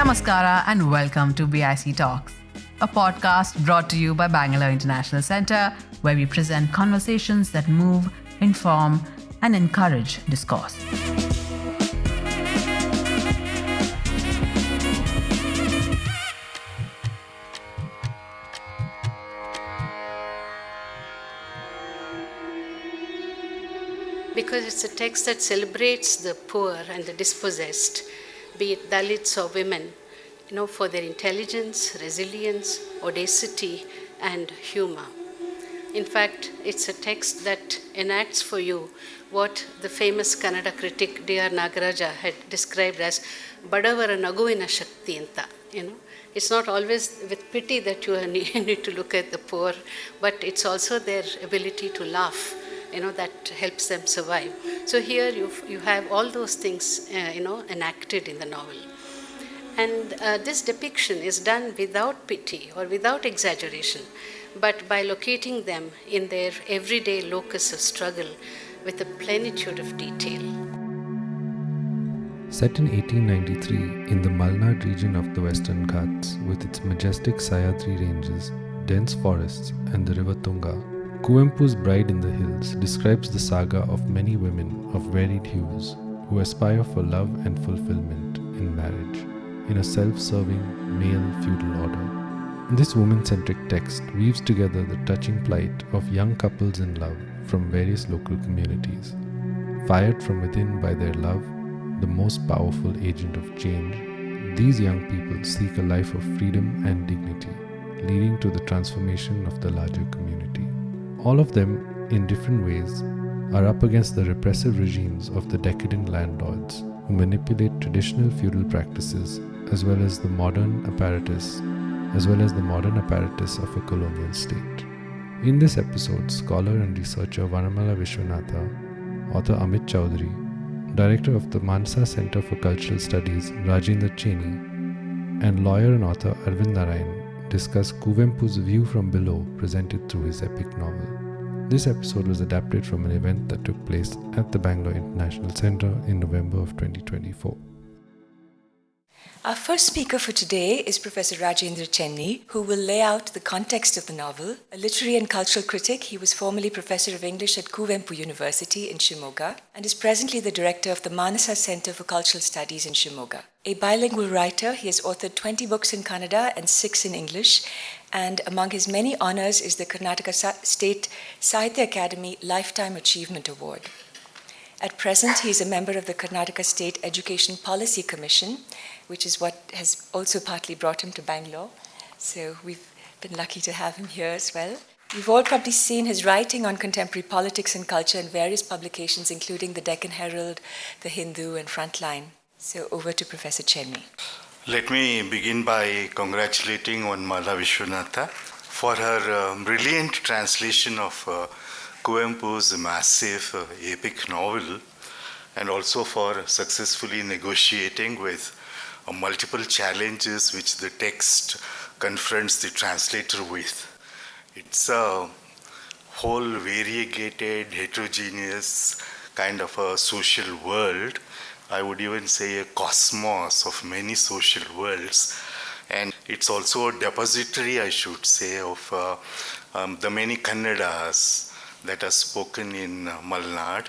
Namaskara and welcome to BIC Talks, a podcast brought to you by Bangalore International Centre, where we present conversations that move, inform, and encourage discourse. Because it's a text that celebrates the poor and the dispossessed, be it Dalits or women, for their intelligence, resilience, audacity, and humor. In fact, it's a text that enacts for you what the famous Kannada critic D.R. Nagaraja had described as Badavara Naguvina Shakti anta. It's not always with pity that you need to look at the poor, but it's also their ability to laugh, that helps them survive. So here you have all those things, enacted in the novel. And this depiction is done without pity or without exaggeration, but by locating them in their everyday locus of struggle with a plenitude of detail. Set in 1893 in the Malnad region of the Western Ghats, with its majestic Sahyadri ranges, dense forests, and the river Tunga, Kuvempu's Bride in the Hills describes the saga of many women of varied hues who aspire for love and fulfilment in marriage in a self-serving male feudal order. This woman-centric text weaves together the touching plight of young couples in love from various local communities. Fired from within by their love, the most powerful agent of change, these young people seek a life of freedom and dignity, leading to the transformation of the larger community. All of them, in different ways, are up against the repressive regimes of the decadent landlords who manipulate traditional feudal practices as well as the modern apparatus of a colonial state. In this episode, scholar and researcher Vanamala Viswanatha, author Amit Chaudhary, director of the Mansa Center for Cultural Studies Rajendra Cheney, and lawyer and author Arvind Narayan discuss Kuvempu's view from below presented through his epic novel. This episode was adapted from an event that took place at the Bangalore International Centre in November of 2024. Our first speaker for today is Professor Rajendra Cheney, who will lay out the context of the novel. A literary and cultural critic, he was formerly Professor of English at Kuvempu University in Shimoga and is presently the director of the Manasa Center for Cultural Studies in Shimoga. A bilingual writer, he has authored 20 books in Kannada and 6 in English, and among his many honors is the Karnataka State Sahitya Academy Lifetime Achievement Award. At present, he is a member of the Karnataka State Education Policy Commission, which is what has also partly brought him to Bangalore. So we've been lucky to have him here as well. You've all probably seen his writing on contemporary politics and culture in various publications, including the Deccan Herald, The Hindu, and Frontline. So over to Professor Cheney. Let me begin by congratulating Vanamala Viswanatha for her brilliant translation of Kuvempu's massive epic novel, and also for successfully negotiating with multiple challenges which the text confronts the translator with. It's a whole variegated, heterogeneous kind of a social world. I would even say a cosmos of many social worlds. And it's also a depository, I should say, of the many Kannadas that are spoken in Malnad.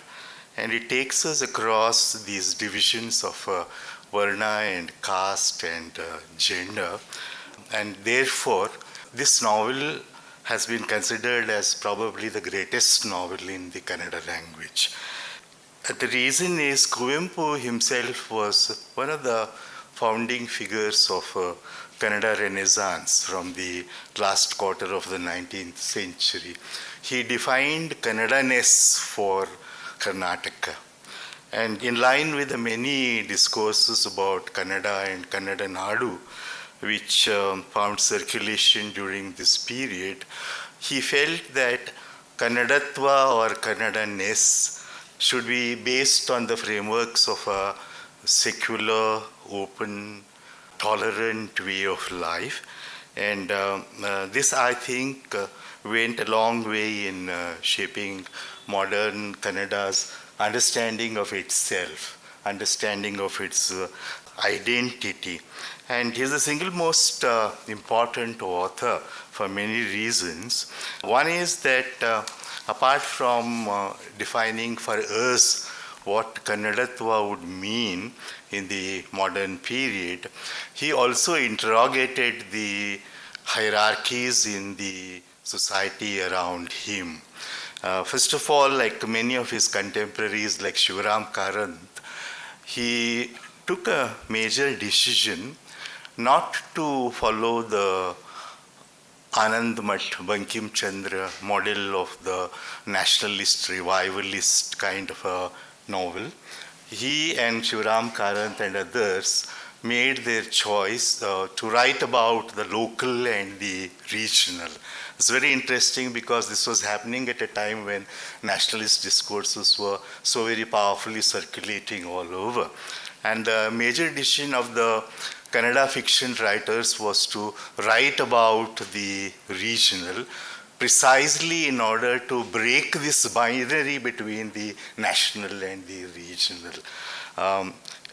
And it takes us across these divisions of Varna and caste and gender. And therefore, this novel has been considered as probably the greatest novel in the Kannada language. The reason is Kuvempu himself was one of the founding figures of Kannada Renaissance from the last quarter of the 19th century. He defined Kannada-ness for Karnataka. And in line with the many discourses about Kannada and Kannada Nadu, which found circulation during this period, he felt that Kannadatva or Kannada-ness should be based on the frameworks of a secular, open, tolerant way of life. And this, I think, went a long way in shaping modern Kannada's understanding of itself, understanding of its identity. And he's the single most important author for many reasons. One is that apart from defining for us what Kannadatva would mean in the modern period, he also interrogated the hierarchies in the society around him. First of all, like many of his contemporaries like Shivaram Karanth, he took a major decision not to follow the Anand Math Bankim Chandra model of the nationalist, revivalist kind of a novel. He and Shivaram Karanth and others made their choice to write about the local and the regional. It's very interesting because this was happening at a time when nationalist discourses were so very powerfully circulating all over. And the major decision of the Kannada fiction writers was to write about the regional precisely in order to break this binary between the national and the regional.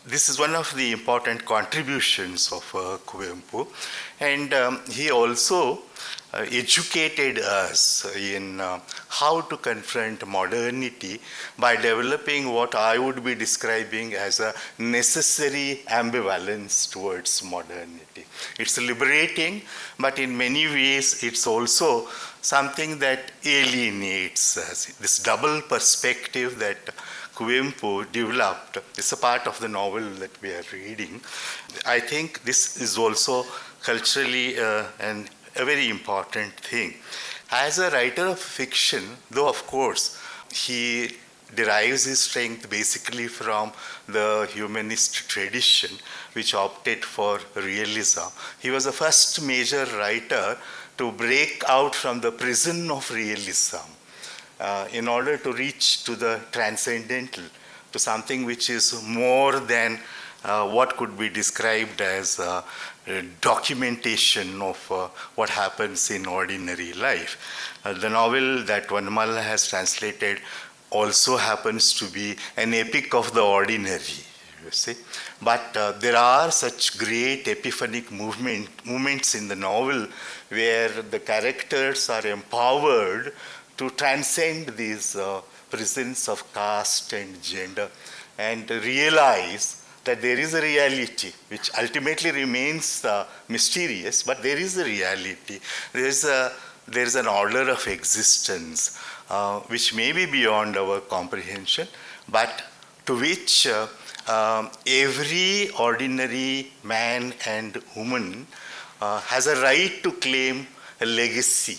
This is one of the important contributions of Kuvempu, and he also educated us in how to confront modernity by developing what I would be describing as a necessary ambivalence towards modernity. It's liberating, but in many ways it's also something that alienates us. This double perspective that Kuvempu developed is a part of the novel that we are reading. I think this is also culturally and a very important thing. As a writer of fiction, though of course he derives his strength basically from the humanist tradition which opted for realism, he was the first major writer to break out from the prison of realism in order to reach to the transcendental, to something which is more than what could be described as documentation of what happens in ordinary life. The novel that Vanamala has translated also happens to be an epic of the ordinary, you see. But there are such great epiphanic moments in the novel where the characters are empowered to transcend these prisons of caste and gender and realize that there is a reality which ultimately remains mysterious, but there is a reality. There is an order of existence which may be beyond our comprehension, but to which every ordinary man and woman has a right to claim a legacy.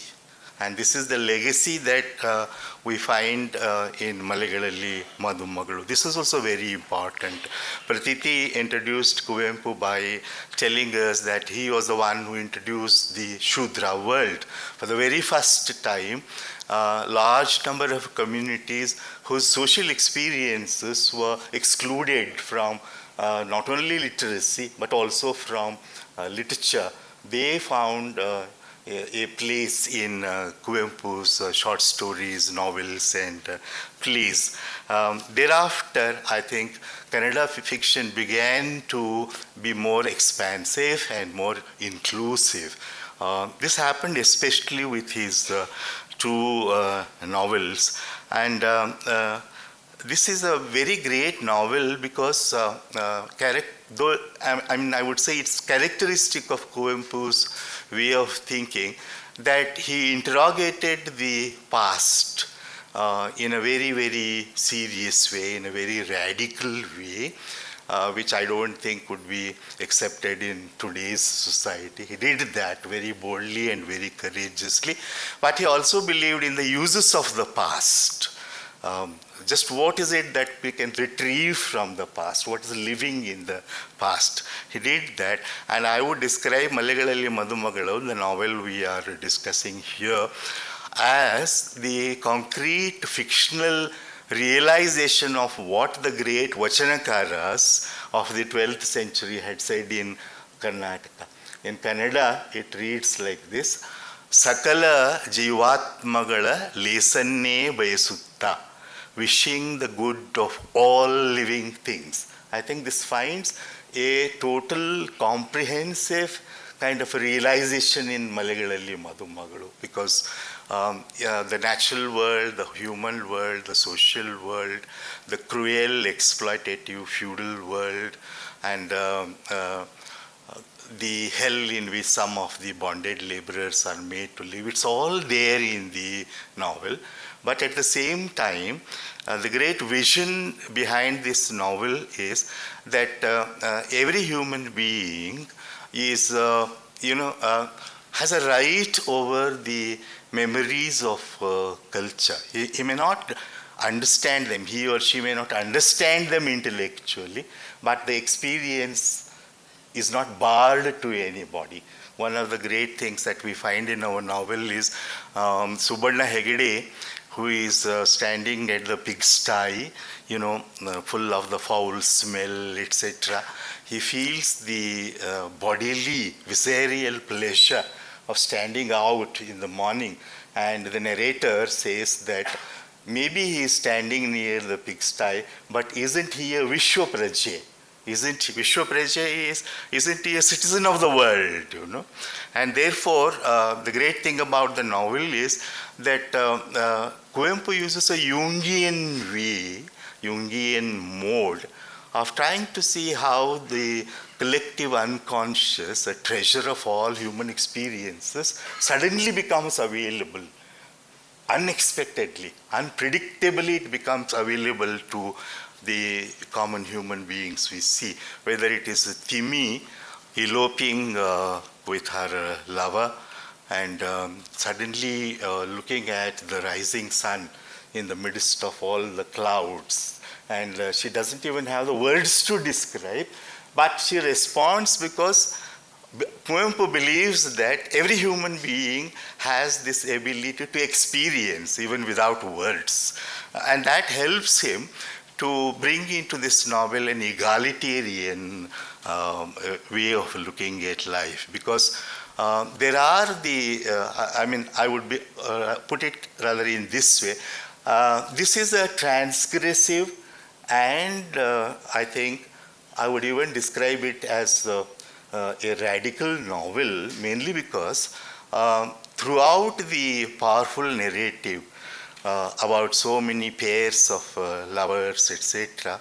And this is the legacy that we find in Malegalalli Madumagalu. This is also very important. Pratiti introduced Kuvempu by telling us that he was the one who introduced the Shudra world. For the very first time, large number of communities whose social experiences were excluded from not only literacy but also from literature, they found a place in Kuvempu's short stories, novels, and plays. Thereafter, I think Kannada fiction began to be more expansive and more inclusive. This happened especially with his two novels, and this is a very great novel because I would say it's characteristic of Kuvempu's way of thinking that he interrogated the past in a very, very serious way, in a very radical way, which I don't think would be accepted in today's society. He did that very boldly and very courageously, but he also believed in the uses of the past. Just what is it that we can retrieve from the past? What is living in the past? He did that, and I would describe Malegalalli Madumagalu, the novel we are discussing here, as the concrete fictional realization of what the great Vachanakaras of the 12th century had said in Karnataka. In Kannada, it reads like this: Sakala Jivatmagala Lesanne Bayasutta, wishing the good of all living things. I think this finds a total comprehensive kind of a realization in Malegalalli Madumagalu, because the natural world, the human world, the social world, the cruel, exploitative, feudal world, and the hell in which some of the bonded laborers are made to live. It's all there in the novel. But at the same time, the great vision behind this novel is that every human being is, has a right over the memories of culture. He may not understand them, he or she may not understand them intellectually, but the experience is not barred to anybody. One of the great things that we find in our novel is Subarna Hegde, who is standing at the pigsty, full of the foul smell, etc. He feels the bodily, visceral pleasure of standing out in the morning. And the narrator says that maybe he is standing near the pigsty, but isn't he a Vishwapraja? Isn't he a citizen of the world, And therefore, the great thing about the novel is that Kuvempu uses a Jungian way, Jungian mode of trying to see how the collective unconscious, a treasure of all human experiences, suddenly becomes available. Unexpectedly, unpredictably, it becomes available to the common human beings we see, whether it is Timmi eloping with her lover and suddenly looking at the rising sun in the midst of all the clouds, and she doesn't even have the words to describe, but she responds because Kuvempu believes that every human being has this ability to experience even without words, and that helps him to bring into this novel an egalitarian way of looking at life, because there are I would put it rather in this way. This is a transgressive and I think I would even describe it as a radical novel, mainly because throughout the powerful narrative about so many pairs of lovers, etc.,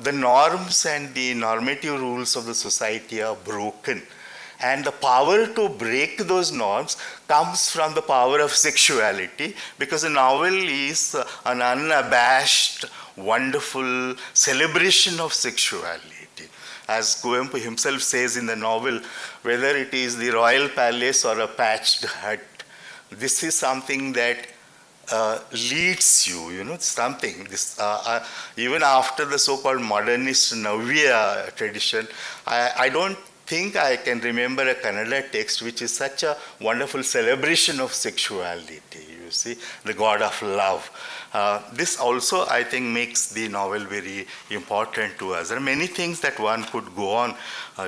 the norms and the normative rules of the society are broken. And the power to break those norms comes from the power of sexuality, because the novel is an unabashed, wonderful celebration of sexuality. As Kuvempu himself says in the novel, whether it is the royal palace or a patched hut, this is something that leads you, something. Even after the so-called modernist Navya tradition, I don't think I can remember a Kannada text which is such a wonderful celebration of sexuality, you see, the god of love. This also, I think, makes the novel very important to us. There are many things that one could go on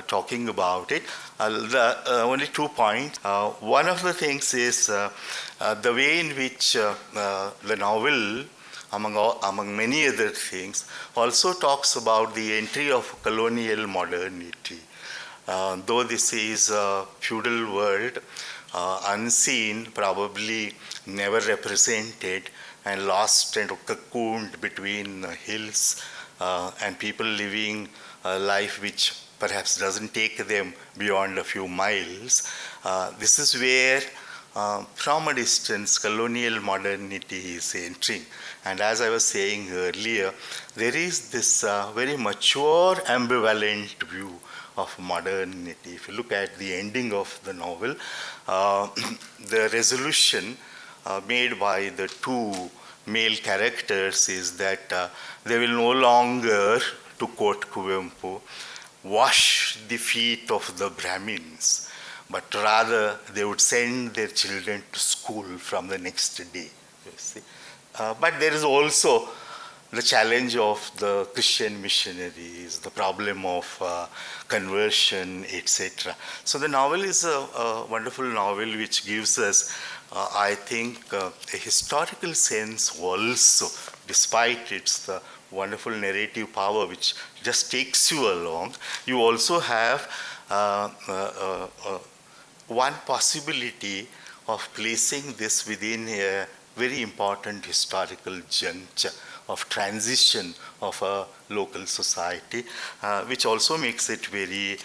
talking about it. Only 2 points. One of the things is the way in which the novel, among many other things, also talks about the entry of colonial modernity. Though this is a feudal world, unseen, probably never represented, and lost and cocooned between hills, and people living a life which perhaps doesn't take them beyond a few miles. This is where, from a distance, colonial modernity is entering. And as I was saying earlier, there is this very mature, ambivalent view of modernity. If you look at the ending of the novel, the resolution made by the two male characters is that they will no longer, to quote Kuvempu, wash the feet of the Brahmins, but rather they would send their children to school from the next day. You see? But there is also the challenge of the Christian missionaries, the problem of conversion, etc. So the novel is a wonderful novel which gives us, I think, a historical sense also, despite its the wonderful narrative power which just takes you along, you also have one possibility of placing this within a very important historical juncture of transition of a local society, which also makes it very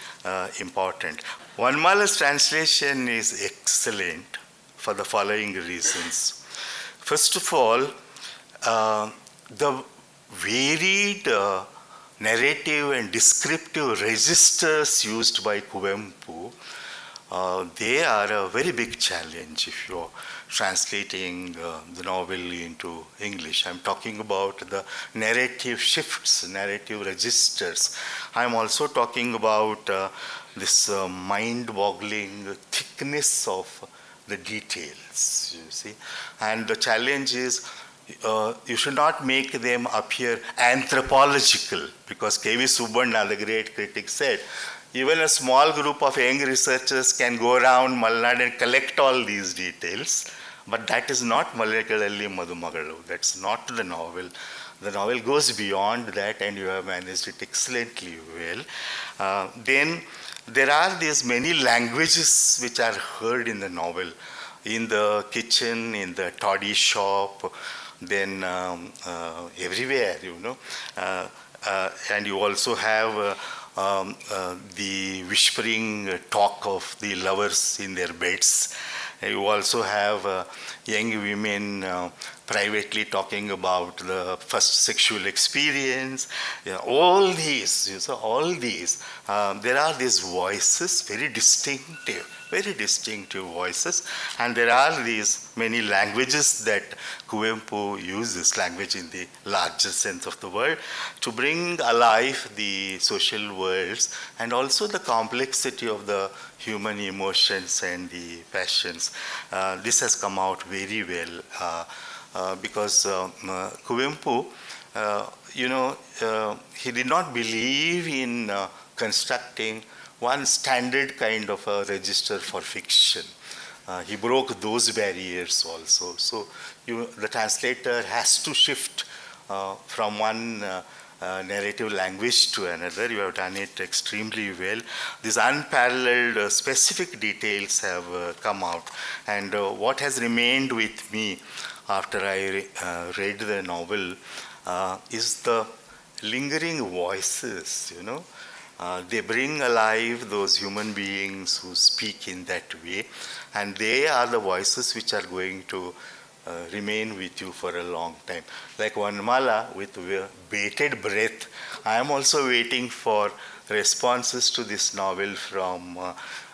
important. Vanamala's translation is excellent for the following reasons. First of all, the varied narrative and descriptive registers used by Kuvempu, they are a very big challenge if you're translating the novel into English. I'm talking about the narrative shifts, narrative registers. I'm also talking about this mind-boggling thickness of the details, you see. And the challenge is you should not make them appear anthropological, because K.V. Subbanna, the great critic, said, even a small group of young researchers can go around Malnad and collect all these details, but that is not Malegalalli Madumagalu. That's not the novel. The novel goes beyond that, and you have managed it excellently well. Then there are these many languages which are heard in the novel, in the kitchen, in the toddy shop, then everywhere, you know. And you also have the whispering talk of the lovers in their beds. You also have young women privately talking about the first sexual experience. All these, there are these voices, very distinctive voices, and there are these many languages that Kuvempu uses, language in the larger sense of the word, to bring alive the social worlds and also the complexity of the human emotions and the passions. This has come out very well because Kuvempu, he did not believe in constructing one standard kind of a register for fiction. He broke those barriers also. So the translator has to shift from one narrative language to another. You have done it extremely well. These unparalleled specific details have come out. And what has remained with me after I read the novel is the lingering voices, they bring alive those human beings who speak in that way, and they are the voices which are going to remain with you for a long time. Like Vanamala, with bated breath, I am also waiting for responses to this novel from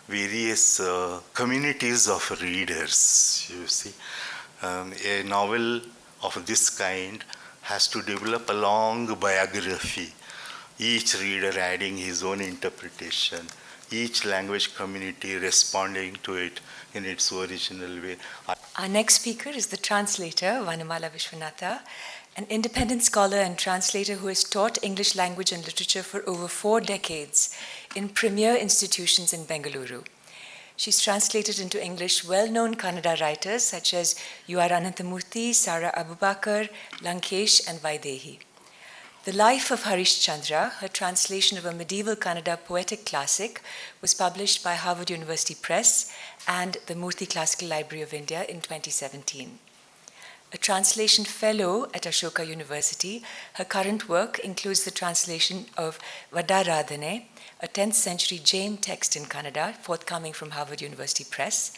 various communities of readers, you see. A novel of this kind has to develop a long biography, each reader adding his own interpretation, each language community responding to it in its original way. Our next speaker is the translator, Vanamala Viswanatha, an independent scholar and translator who has taught English language and literature for over 4 decades in premier institutions in Bengaluru. She's translated into English well-known Kannada writers such as U.R. Ananthamurthy, Sara Abubakar, Lankesh, and Vaidehi. The Life of Harish Chandra, her translation of a medieval Kannada poetic classic, was published by Harvard University Press and the Murthy Classical Library of India in 2017. A translation fellow at Ashoka University, her current work includes the translation of Vadaradhane, a 10th century Jain text in Kannada, forthcoming from Harvard University Press,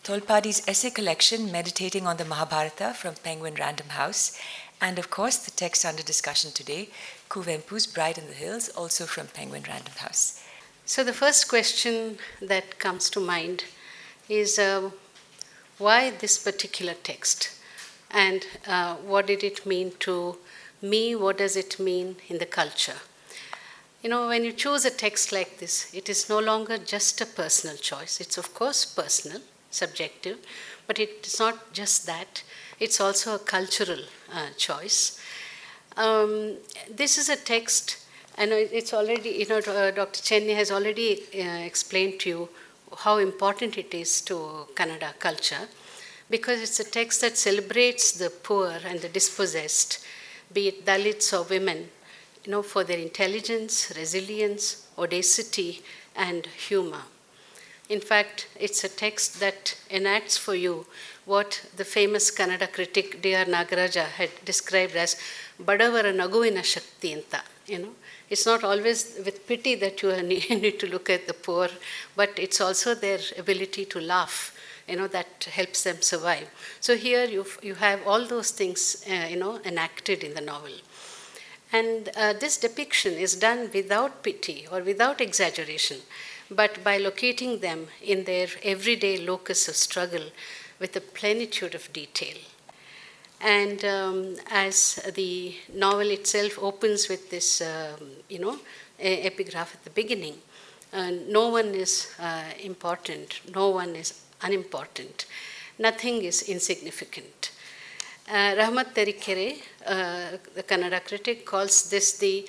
Tolpadi's essay collection Meditating on the Mahabharata from Penguin Random House, and of course the text under discussion today, Kuvempu's Bride in the Hills, also from Penguin Random House. So the first question that comes to mind is why this particular text? And what did it mean to me? What does it mean in the culture? When you choose a text like this, it is no longer just a personal choice. It's of course personal, subjective, but it's not just that. It's also a cultural choice. This is a text, and it's already, Dr. Chenni has already explained to you how important it is to Kannada culture, because it's a text that celebrates the poor and the dispossessed, be it Dalits or women, for their intelligence, resilience, audacity, and humor. In fact, it's a text that enacts for you what the famous Kannada critic D.R. Nagaraja had described as Badavara Naguvina Shakti anta. It's not always with pity that you need to look at the poor, but it's also their ability to laugh, that helps them survive. So here you have all those things, enacted in the novel. And this depiction is done without pity or without exaggeration, but by locating them in their everyday locus of struggle with a plenitude of detail. And as the novel itself opens with this, epigraph at the beginning, no one is important, no one is unimportant, nothing is insignificant. Rahmat Terikere, the Kannada critic, calls this the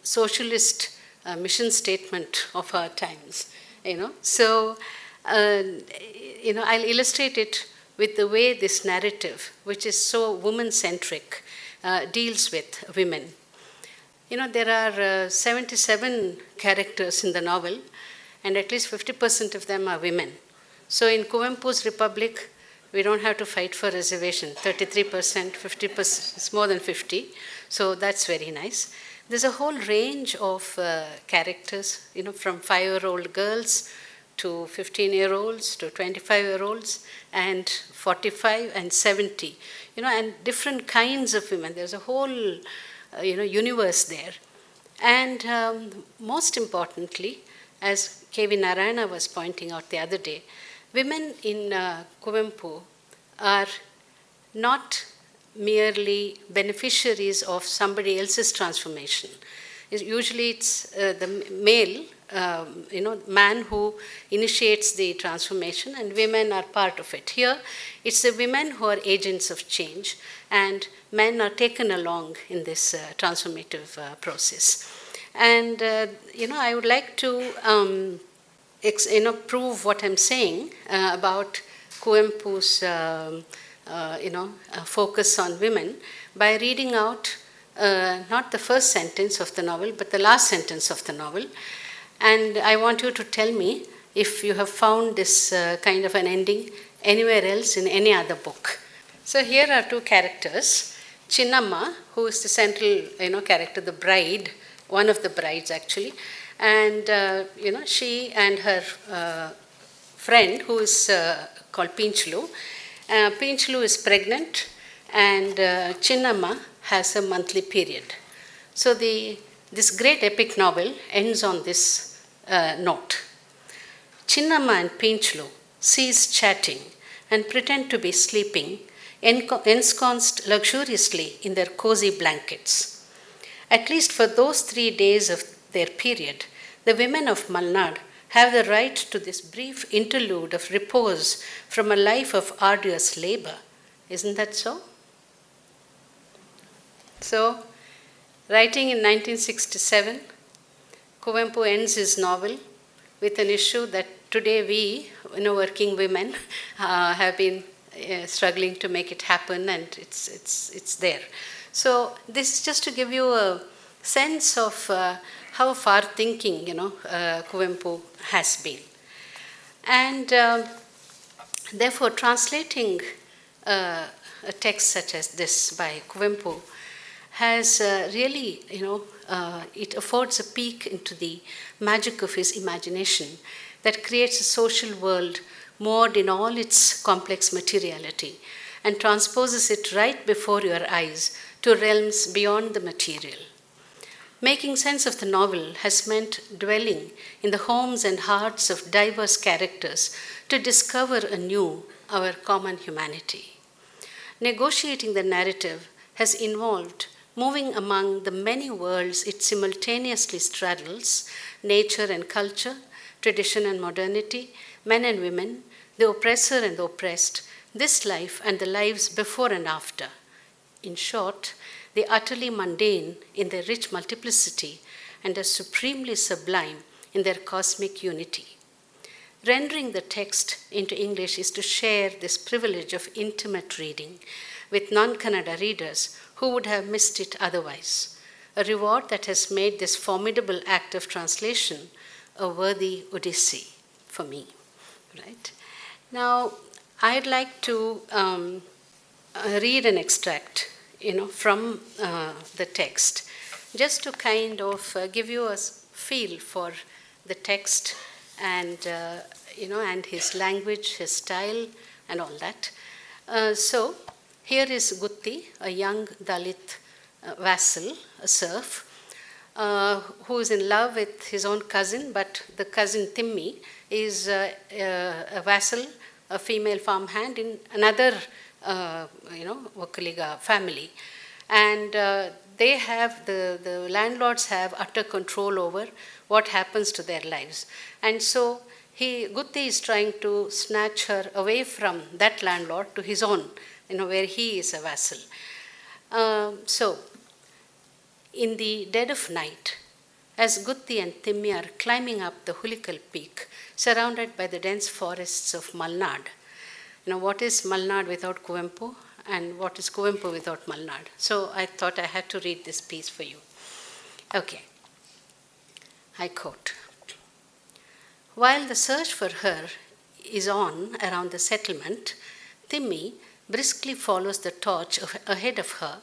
socialist mission statement of our times. So I'll illustrate it with the way this narrative, which is so woman-centric, deals with women. There are 77 characters in the novel, and at least 50% of them are women. So in Kuvempu's Republic, we don't have to fight for reservation. 33%, 50%, it's more than 50. So that's very nice. There's a whole range of characters, from 5-year-old girls to 15-year-olds to 25-year-olds and 45 and 70, and different kinds of women. There's a whole, universe there. And most importantly, as K.V. Narayana was pointing out the other day, women in Kuvempu are not merely beneficiaries of somebody else's transformation. Usually it's the male, man who initiates the transformation, and women are part of it. Here, it's the women who are agents of change, and men are taken along in this transformative process. And, I would like to prove what I'm saying about Kuvempu's, focus on women by reading out not the first sentence of the novel, but the last sentence of the novel. And I want you to tell me if you have found this kind of an ending anywhere else in any other book. So here are two characters. Chinnamma, who is the central, character, the bride, one of the brides actually. And, she and her friend, who is called Pinchalu. Pinchalu is pregnant, and Chinnamma has a monthly period. So this great epic novel ends on this note. Chinnamma and Pinchalu cease chatting and pretend to be sleeping, ensconced luxuriously in their cozy blankets. At least for those 3 days of their period, the women of Malnad have the right to this brief interlude of repose from a life of arduous labor. Isn't that so? So, writing in 1967, Kuvempu ends his novel with an issue that today we, working women, have been struggling to make it happen, and it's there. So this is just to give you a sense of how far-thinking, Kuvempu has been. And therefore, translating a text such as this by Kuvempu has really, it affords a peek into the magic of his imagination that creates a social world moored in all its complex materiality and transposes it right before your eyes to realms beyond the material. Making sense of the novel has meant dwelling in the homes and hearts of diverse characters to discover anew our common humanity. Negotiating the narrative has involved moving among the many worlds it simultaneously straddles: nature and culture, tradition and modernity, men and women, the oppressor and the oppressed, this life and the lives before and after. In short, the utterly mundane in their rich multiplicity and the supremely sublime in their cosmic unity. Rendering the text into English is to share this privilege of intimate reading, with non-Kannada readers who would have missed it otherwise. A reward that has made this formidable act of translation a worthy odyssey for me. Right? Now, I'd like to read an extract, from the text, just to kind of give you a feel for the text and and his language, his style, and all that. So here is Gutti, a young Dalit vassal, a serf, who is in love with his own cousin, but the cousin Timmi is a vassal, a female farmhand in another, Vakaliga family. And they have, the landlords have utter control over what happens to their lives. And so Gutti is trying to snatch her away from that landlord to his own, where he is a vassal. So, in the dead of night, as Gutti and Timmi are climbing up the Hulikal peak, surrounded by the dense forests of Malnad. What is Malnad without Kuvempu? And what is Kuvempu without Malnad? So I thought I had to read this piece for you. Okay. I quote. While the search for her is on around the settlement, Timmi briskly follows the torch ahead of her,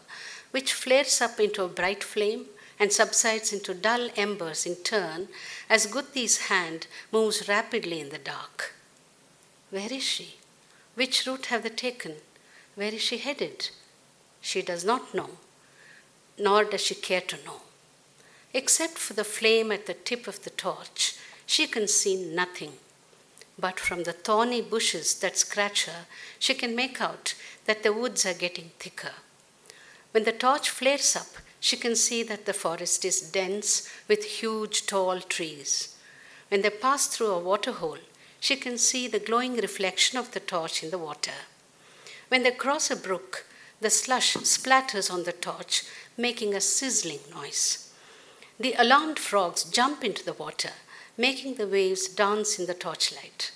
which flares up into a bright flame and subsides into dull embers in turn as Gutti's hand moves rapidly in the dark. Where is she? Which route have they taken? Where is she headed? She does not know, nor does she care to know. Except for the flame at the tip of the torch, she can see nothing. But from the thorny bushes that scratch her, she can make out that the woods are getting thicker. When the torch flares up, she can see that the forest is dense with huge, tall trees. When they pass through a waterhole, she can see the glowing reflection of the torch in the water. When they cross a brook, the slush splatters on the torch, making a sizzling noise. The alarmed frogs jump into the water, making the waves dance in the torchlight.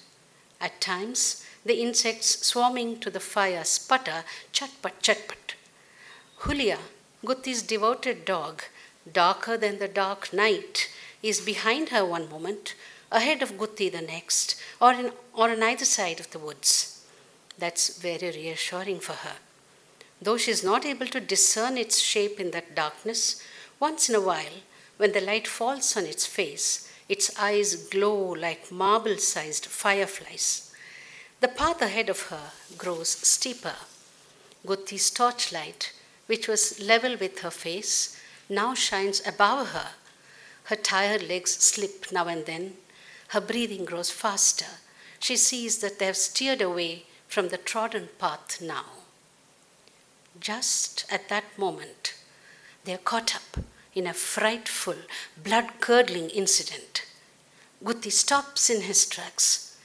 At times, the insects swarming to the fire sputter, chatpat, chatpat. Hulia, Gutti's devoted dog, darker than the dark night, is behind her one moment, ahead of Gutti the next, or on either side of the woods. That's very reassuring for her. Though she is not able to discern its shape in that darkness, once in a while, when the light falls on its face, its eyes glow like marble-sized fireflies. The path ahead of her grows steeper. Gutti's torchlight, which was level with her face, now shines above her. Her tired legs slip now and then. Her breathing grows faster. She sees that they have steered away from the trodden path now. Just at that moment, they are caught up in a frightful, blood-curdling incident. Gutti stops in his tracks.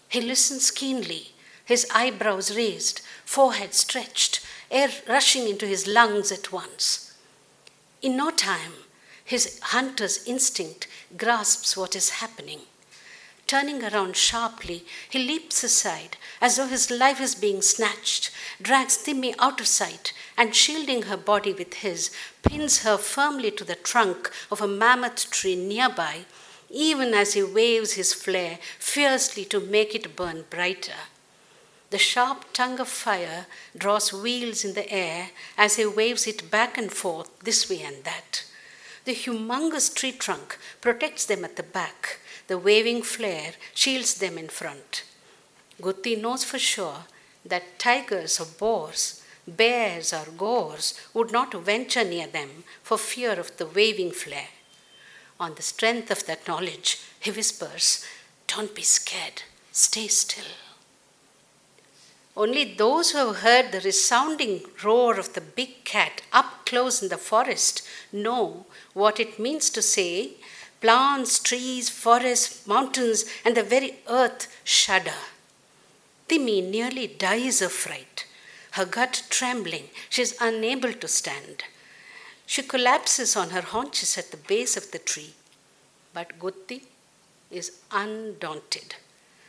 He listens keenly, his eyebrows raised, forehead stretched, air rushing into his lungs at once. In no time, his hunter's instinct grasps what is happening. Turning around sharply, he leaps aside as though his life is being snatched, drags Timmi out of sight, and shielding her body with his, pins her firmly to the trunk of a mammoth tree nearby, even as he waves his flare fiercely to make it burn brighter. The sharp tongue of fire draws wheels in the air as he waves it back and forth this way and that. The humongous tree trunk protects them at the back. The waving flare shields them in front. Gutti knows for sure that tigers or boars, bears or gores would not venture near them for fear of the waving flare. On the strength of that knowledge, he whispers, "Don't be scared, stay still." Only those who have heard the resounding roar of the big cat up close in the forest know what it means to say, plants, trees, forests, mountains, and the very earth shudder. Timmi nearly dies of fright. Her gut trembling, she is unable to stand. She collapses on her haunches at the base of the tree. But Gutti is undaunted,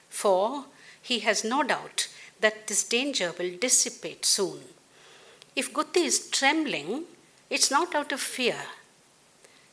for he has no doubt that this danger will dissipate soon. If Gutti is trembling, it's not out of fear.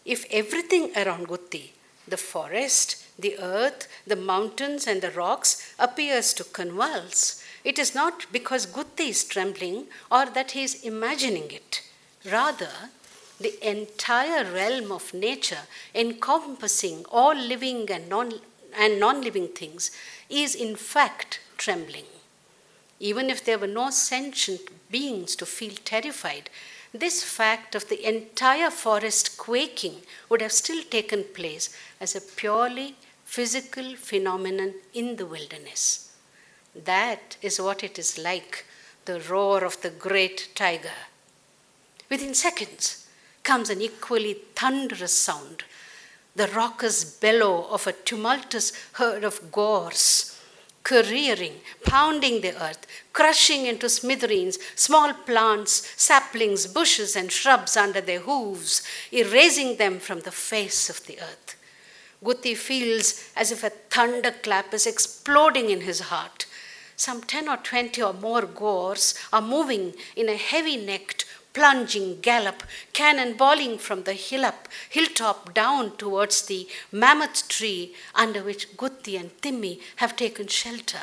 If everything around Gutti, the forest, the earth, the mountains, and the rocks, appears to convulse, it is not because Gutti is trembling or that he is imagining it. Rather, the entire realm of nature, encompassing all living and non-living things, is in fact trembling. Even if there were no sentient beings to feel terrified, this fact of the entire forest quaking would have still taken place as a purely physical phenomenon in the wilderness. That is what it is like, the roar of the great tiger. Within seconds comes an equally thunderous sound, the raucous bellow of a tumultuous herd of gores, careering, pounding the earth, crushing into smithereens small plants, saplings, bushes, and shrubs under their hooves, erasing them from the face of the earth. Gutti feels as if a thunderclap is exploding in his heart. Some 10 or 20 or more gores are moving in a heavy-necked, plunging gallop, cannonballing from the hilltop down towards the mammoth tree under which Gutti and Timmi have taken shelter.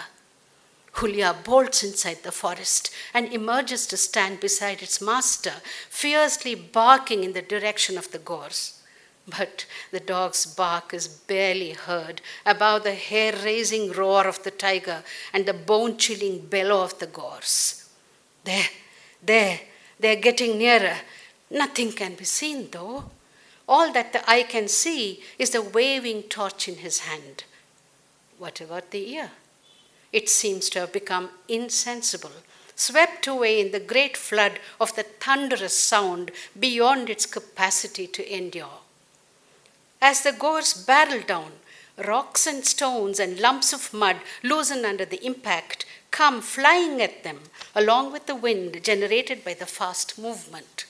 Julia bolts inside the forest and emerges to stand beside its master, fiercely barking in the direction of the gores. But the dog's bark is barely heard above the hair-raising roar of the tiger and the bone-chilling bellow of the gores. They're getting nearer. Nothing can be seen, though. All that the eye can see is the waving torch in his hand. What about the ear? It seems to have become insensible, swept away in the great flood of the thunderous sound beyond its capacity to endure. As the gores barrel down, rocks and stones and lumps of mud loosen under the impact, come flying at them, along with the wind generated by the fast movement.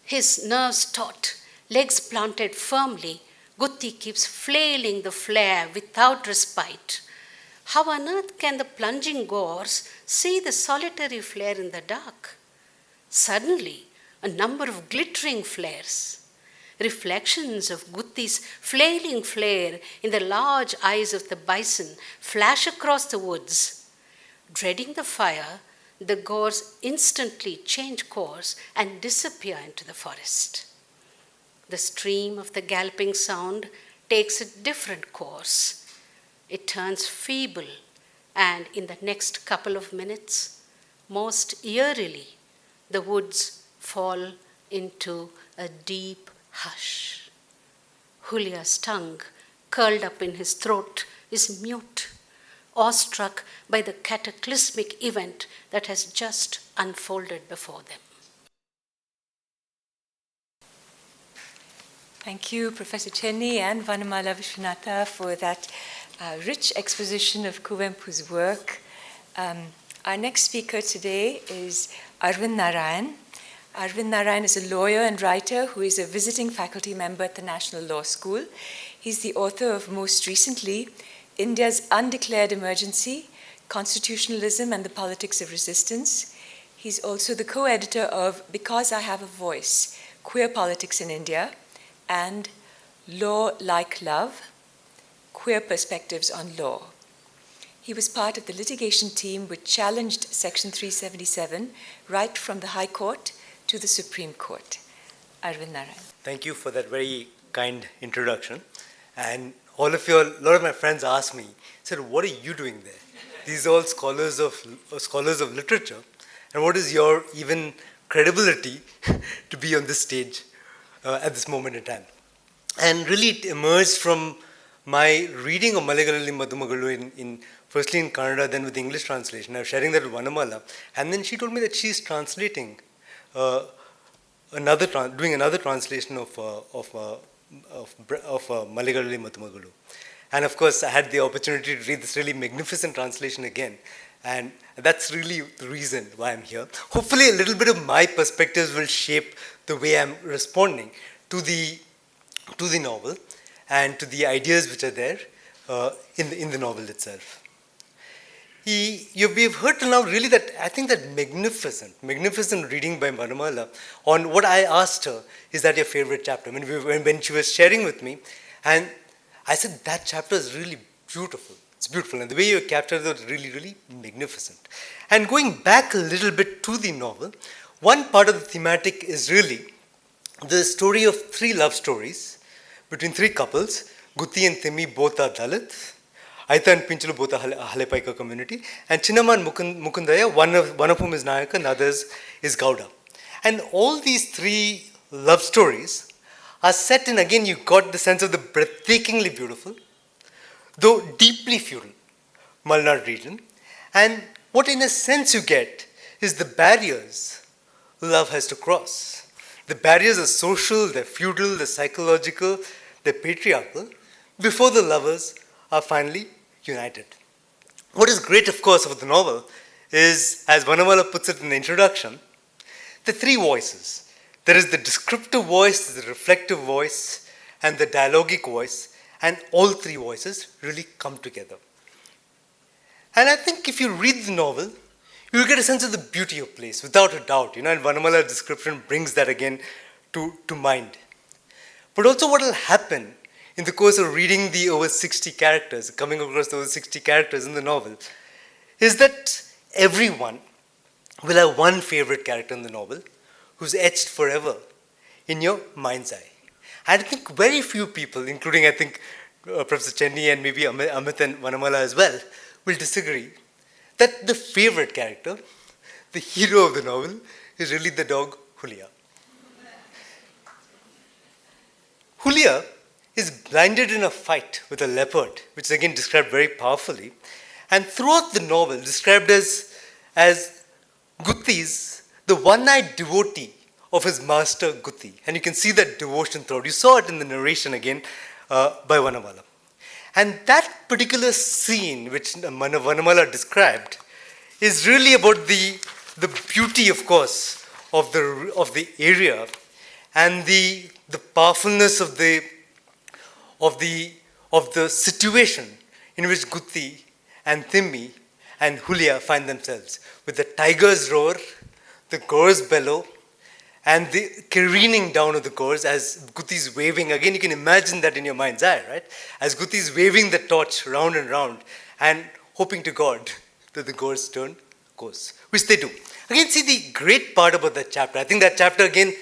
His nerves taut, legs planted firmly, Gutti keeps flailing the flare without respite. How on earth can the plunging gores see the solitary flare in the dark? Suddenly, a number of glittering flares, reflections of Gutti's flailing flare in the large eyes of the bison, flash across the woods. Dreading the fire, the gores instantly change course and disappear into the forest. The stream of the galloping sound takes a different course. It turns feeble, and in the next couple of minutes, most eerily, the woods fall into a deep hush. Julia's tongue, curled up in his throat, is mute, awestruck by the cataclysmic event that has just unfolded before them. Thank you, Professor Chenni and Vanamala Viswanatha, for that rich exposition of Kuvempu's work. Our next speaker today is Arvind Narayan. Arvind Narayan is a lawyer and writer who is a visiting faculty member at the National Law School. He's the author of, most recently, India's Undeclared Emergency, Constitutionalism and the Politics of Resistance. He's also the co-editor of Because I Have a Voice, Queer Politics in India, and Law Like Love, Queer Perspectives on Law. He was part of the litigation team which challenged Section 377 right from the High Court to the Supreme Court. Arvind Narayan. Thank you for that very kind introduction. And a lot of my friends asked me, said, what are you doing there? These are all scholars of literature. And what is your even credibility to be on this stage at this moment in time? And really it emerged from my reading of Malegalalli Madumagalu firstly in Kannada, then with the English translation. I was sharing that with Vanamala. And then she told me that she's translating doing another translation of Malegalalli Madumagalu. And of course, I had the opportunity to read this really magnificent translation again. And that's really the reason why I'm here. Hopefully, a little bit of my perspectives will shape the way I'm responding to the novel and to the ideas which are there in the novel itself. we've heard till now really that, I think that magnificent reading by Vanamala on what I asked her, is that your favorite chapter? When she was sharing with me, and I said, that chapter is really beautiful. It's beautiful, and the way you captured it was really, really magnificent. And going back a little bit to the novel, one part of the thematic is really the story of three love stories between three couples. Gutti and Timmi both are Dalit. Aita and Pinchalu both are Halepaika community. And Chinnamma and Mukundayya, one of whom is Nayaka and others is Gowda. And all these three love stories are set in, again, you got the sense of the breathtakingly beautiful, though deeply feudal, Malnad region. And what in a sense you get is the barriers love has to cross. The barriers are social, they're feudal, they're psychological, they're patriarchal, before the lovers are finally united. What is great, of course, of the novel is, as Vanamala puts it in the introduction, the three voices. There is the descriptive voice, the reflective voice, and the dialogic voice, and all three voices really come together. And I think if you read the novel, you'll get a sense of the beauty of place, without a doubt. And Vanamala's description brings that again to mind. But also what will happen in the course of reading the over 60 characters, coming across the over 60 characters in the novel, is that everyone will have one favorite character in the novel who's etched forever in your mind's eye. And I think very few people, including I think Professor Chenni and maybe Amit and Vanamala as well, will disagree that the favorite character, the hero of the novel, is really the dog Hulia. Hulia is blinded in a fight with a leopard, which is again described very powerfully, and throughout the novel described as Gutti's, the one-eyed devotee of his master Gutti. And you can see that devotion throughout. You saw it in the narration again by Vanamala. And that particular scene which Vanamala described is really about the beauty, of course, of the area and the powerfulness of the situation in which Gutti and Timmi and Hulia find themselves, with the tiger's roar, the gore's bellow, and the careening down of the gores as Gutti's waving. Again, you can imagine that in your mind's eye, right? As Gutti's waving the torch round and round and hoping to God that the gores turn course, which they do. Again, see the great part about that chapter. I think that chapter again,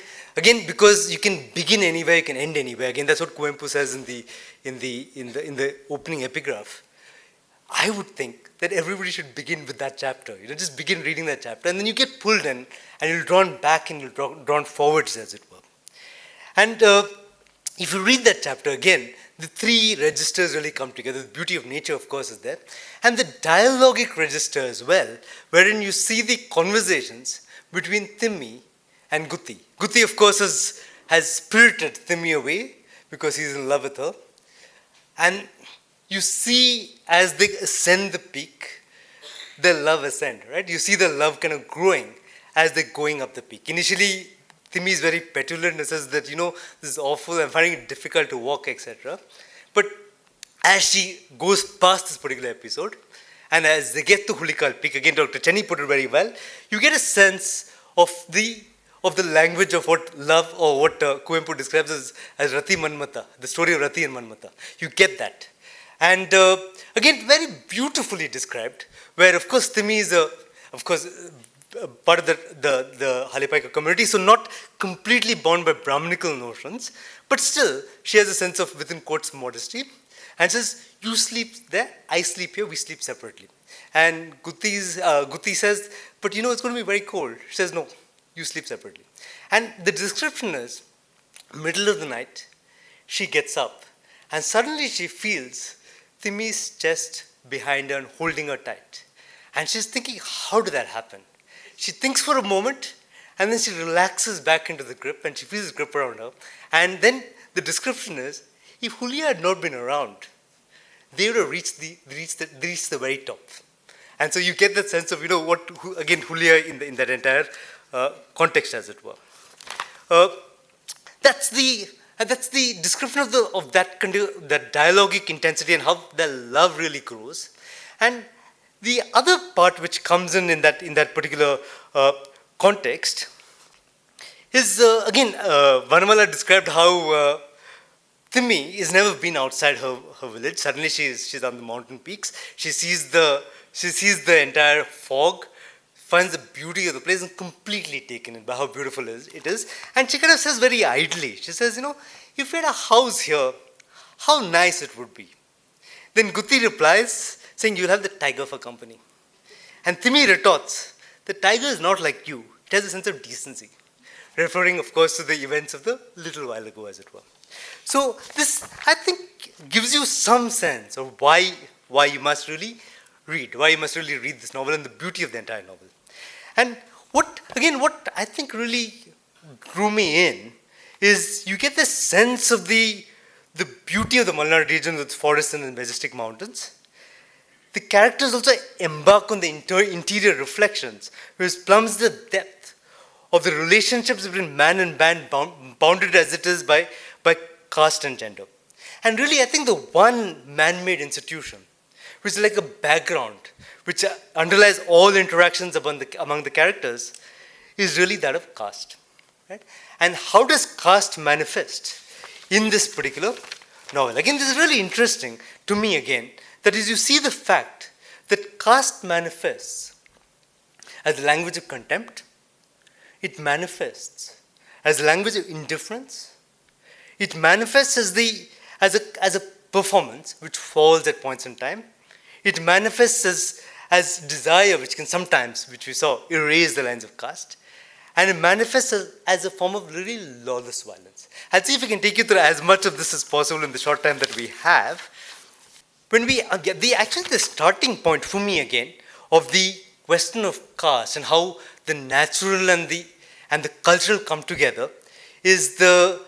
because you can begin anywhere, you can end anywhere. Again, that's what Kuvempu says in the opening epigraph. I would think that everybody should begin with that chapter. Just begin reading that chapter, and then you get pulled in, and you're drawn back and you're drawn forwards, as it were. And if you read that chapter again, the three registers really come together. The beauty of nature, of course, is there, and the dialogic register as well, wherein you see the conversations between Timmi and Gutti. Gutti, of course, has spirited Timmi away because he's in love with her, and you see, as they ascend the peak, their love ascend, right? You see the love kind of growing as they're going up the peak. Initially, Timmi is very petulant and says that, this is awful, I'm finding it difficult to walk, etc. But as she goes past this particular episode, and as they get to Hulikal Peak, again, Dr. Chenni put it very well, you get a sense of the language of what love, or what Kuvempu describes as Rati Manmata, the story of Rati and Manmata. You get that. And again, very beautifully described, where of course Timmi is part of the Halepaika community, so not completely bound by Brahminical notions, but still she has a sense of, within quotes, modesty, and says, you sleep there, I sleep here, we sleep separately. And Gutti says, but it's going to be very cold. She says, no, you sleep separately. And the description is, middle of the night, she gets up, and suddenly she feels Timmi's chest behind her and holding her tight. And she's thinking, how did that happen? She thinks for a moment, and then she relaxes back into the grip, and she feels his grip around her. And then the description is, if Hulia had not been around, they would have reached the very top. And so you get that sense of, again, Hulia in that entire context, as it were. That's the description of that dialogic intensity and how the love really grows. And The other part which comes in that particular context is, again, Vanamala described how Timmi has never been outside her village. Suddenly she's on the mountain peaks. She sees the entire fog, finds the beauty of the place and completely taken in by how beautiful it is. And she kind of says very idly, she says, if we had a house here, how nice it would be. Then Gutti replies, saying, you'll have the tiger for company. And Timmi retorts, the tiger is not like you. It has a sense of decency. Referring, of course, to the events of the little while ago, as it were. So this, I think, gives you some sense of why you must really read this novel and the beauty of the entire novel. And what I think really drew me in is you get this sense of the beauty of the Malnad region with forests and the majestic mountains. The characters also embark on the interior reflections, which plumbs the depth of the relationships between man and man, bounded as it is by caste and gender. And really, I think the one man-made institution, which is like a background, which underlies all interactions among the characters, is really that of caste. Right? And how does caste manifest in this particular novel? Again, this is really interesting to me again, that is, you see the fact that caste manifests as a language of contempt, it manifests as a language of indifference, it manifests as a performance which falls at points in time, it manifests as desire which can sometimes, which we saw, erase the lines of caste, and it manifests as a form of really lawless violence. I'll see if we can take you through as much of this as possible in the short time that we have. When we get the starting point for me again of the question of caste and how the natural and the cultural come together is the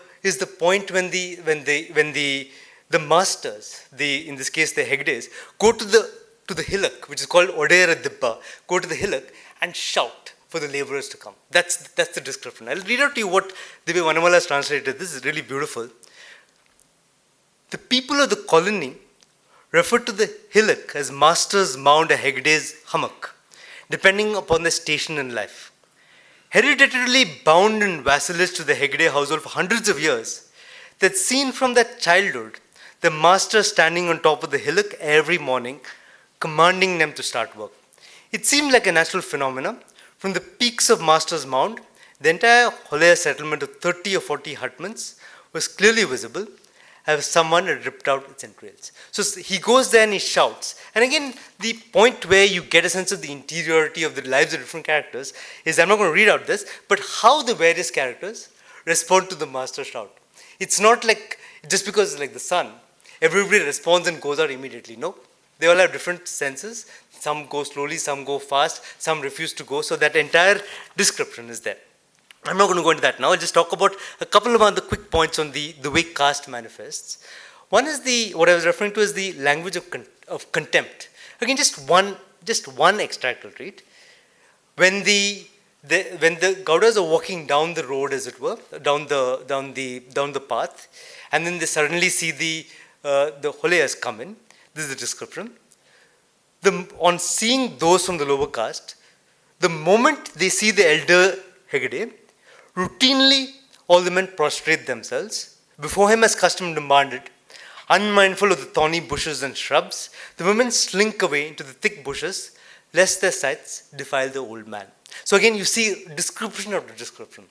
point when the masters, in this case the Hegdes, go to the hillock, which is called Odera Dibba, go to the hillock and shout for the laborers to come. That's the description. I'll read out to you what the way Vanamala has translated. This is really beautiful. The people of the colony referred to the hillock as master's mound or Hegde's hummock, depending upon their station in life. Hereditarily bound in vassalage to the Hegde household for hundreds of years, they'd seen from their childhood the master standing on top of the hillock every morning, commanding them to start work. It seemed like a natural phenomenon. From the peaks of Master's Mound, the entire Holea settlement of 30 or 40 hutments was clearly visible as someone had ripped out its entrails. So he goes there and he shouts. And again, the point where you get a sense of the interiority of the lives of different characters is, I'm not going to read out this, but how the various characters respond to the master's shout. It's not like, just because it's like the sun, everybody responds and goes out immediately. No, they all have different senses. Some go slowly, some go fast, some refuse to go. So that entire description is there. I'm not going to go into that now. I'll just talk about a couple of other quick points on the way caste manifests. One is what I was referring to as the language of contempt. Again, just one extract I'll read. When the Gaudas are walking down the road, as it were, down the path, and then they suddenly see the Holeyas come in. This is the description. On seeing those from the lower caste, the moment they see the elder Hegde, routinely all the men prostrate themselves before him as custom demanded. Unmindful of the thorny bushes and shrubs, the women slink away into the thick bushes, lest their sights defile the old man. So again, you see description after description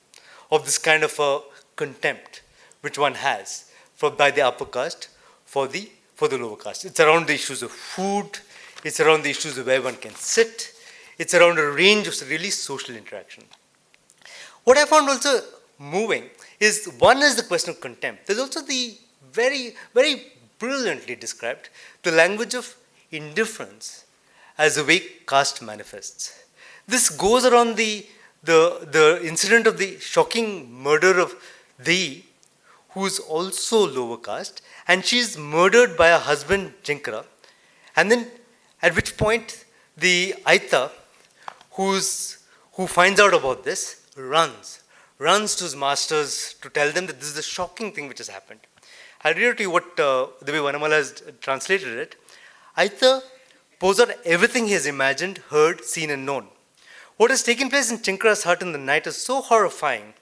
of this kind of a contempt which one has by the upper caste for the lower caste. It's around the issues of food. It's around the issues of where one can sit. It's around a range of really social interaction. What I found also moving is, one is the question of contempt. There's also the very, very brilliantly described the language of indifference as the way caste manifests. This goes around the incident of the shocking murder of Dei, who is also lower caste, and she's murdered by her husband Jinkara, and then at which point the Aita, who finds out about this, runs to his masters to tell them that this is a shocking thing which has happened. I'll read to you what the way Vanamala has translated it. Aita pours out everything he has imagined, heard, seen, and known. What has taken place in Chinkara's hut in the night is so horrifying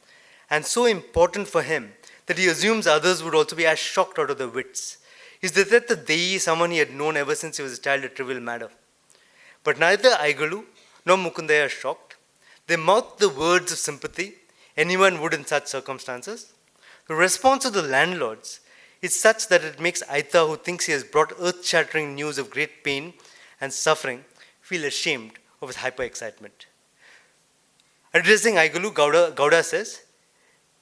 and so important for him that he assumes others would also be as shocked out of their wits. Is the death of Deyi someone he had known ever since he was a child a trivial matter? But neither Aigalu nor Mukundayya are shocked. They mouth the words of sympathy anyone would in such circumstances. The response of the landlords is such that it makes Aita, who thinks he has brought earth-shattering news of great pain and suffering, feel ashamed of his hyper-excitement. Addressing Aigalu, Gowda says,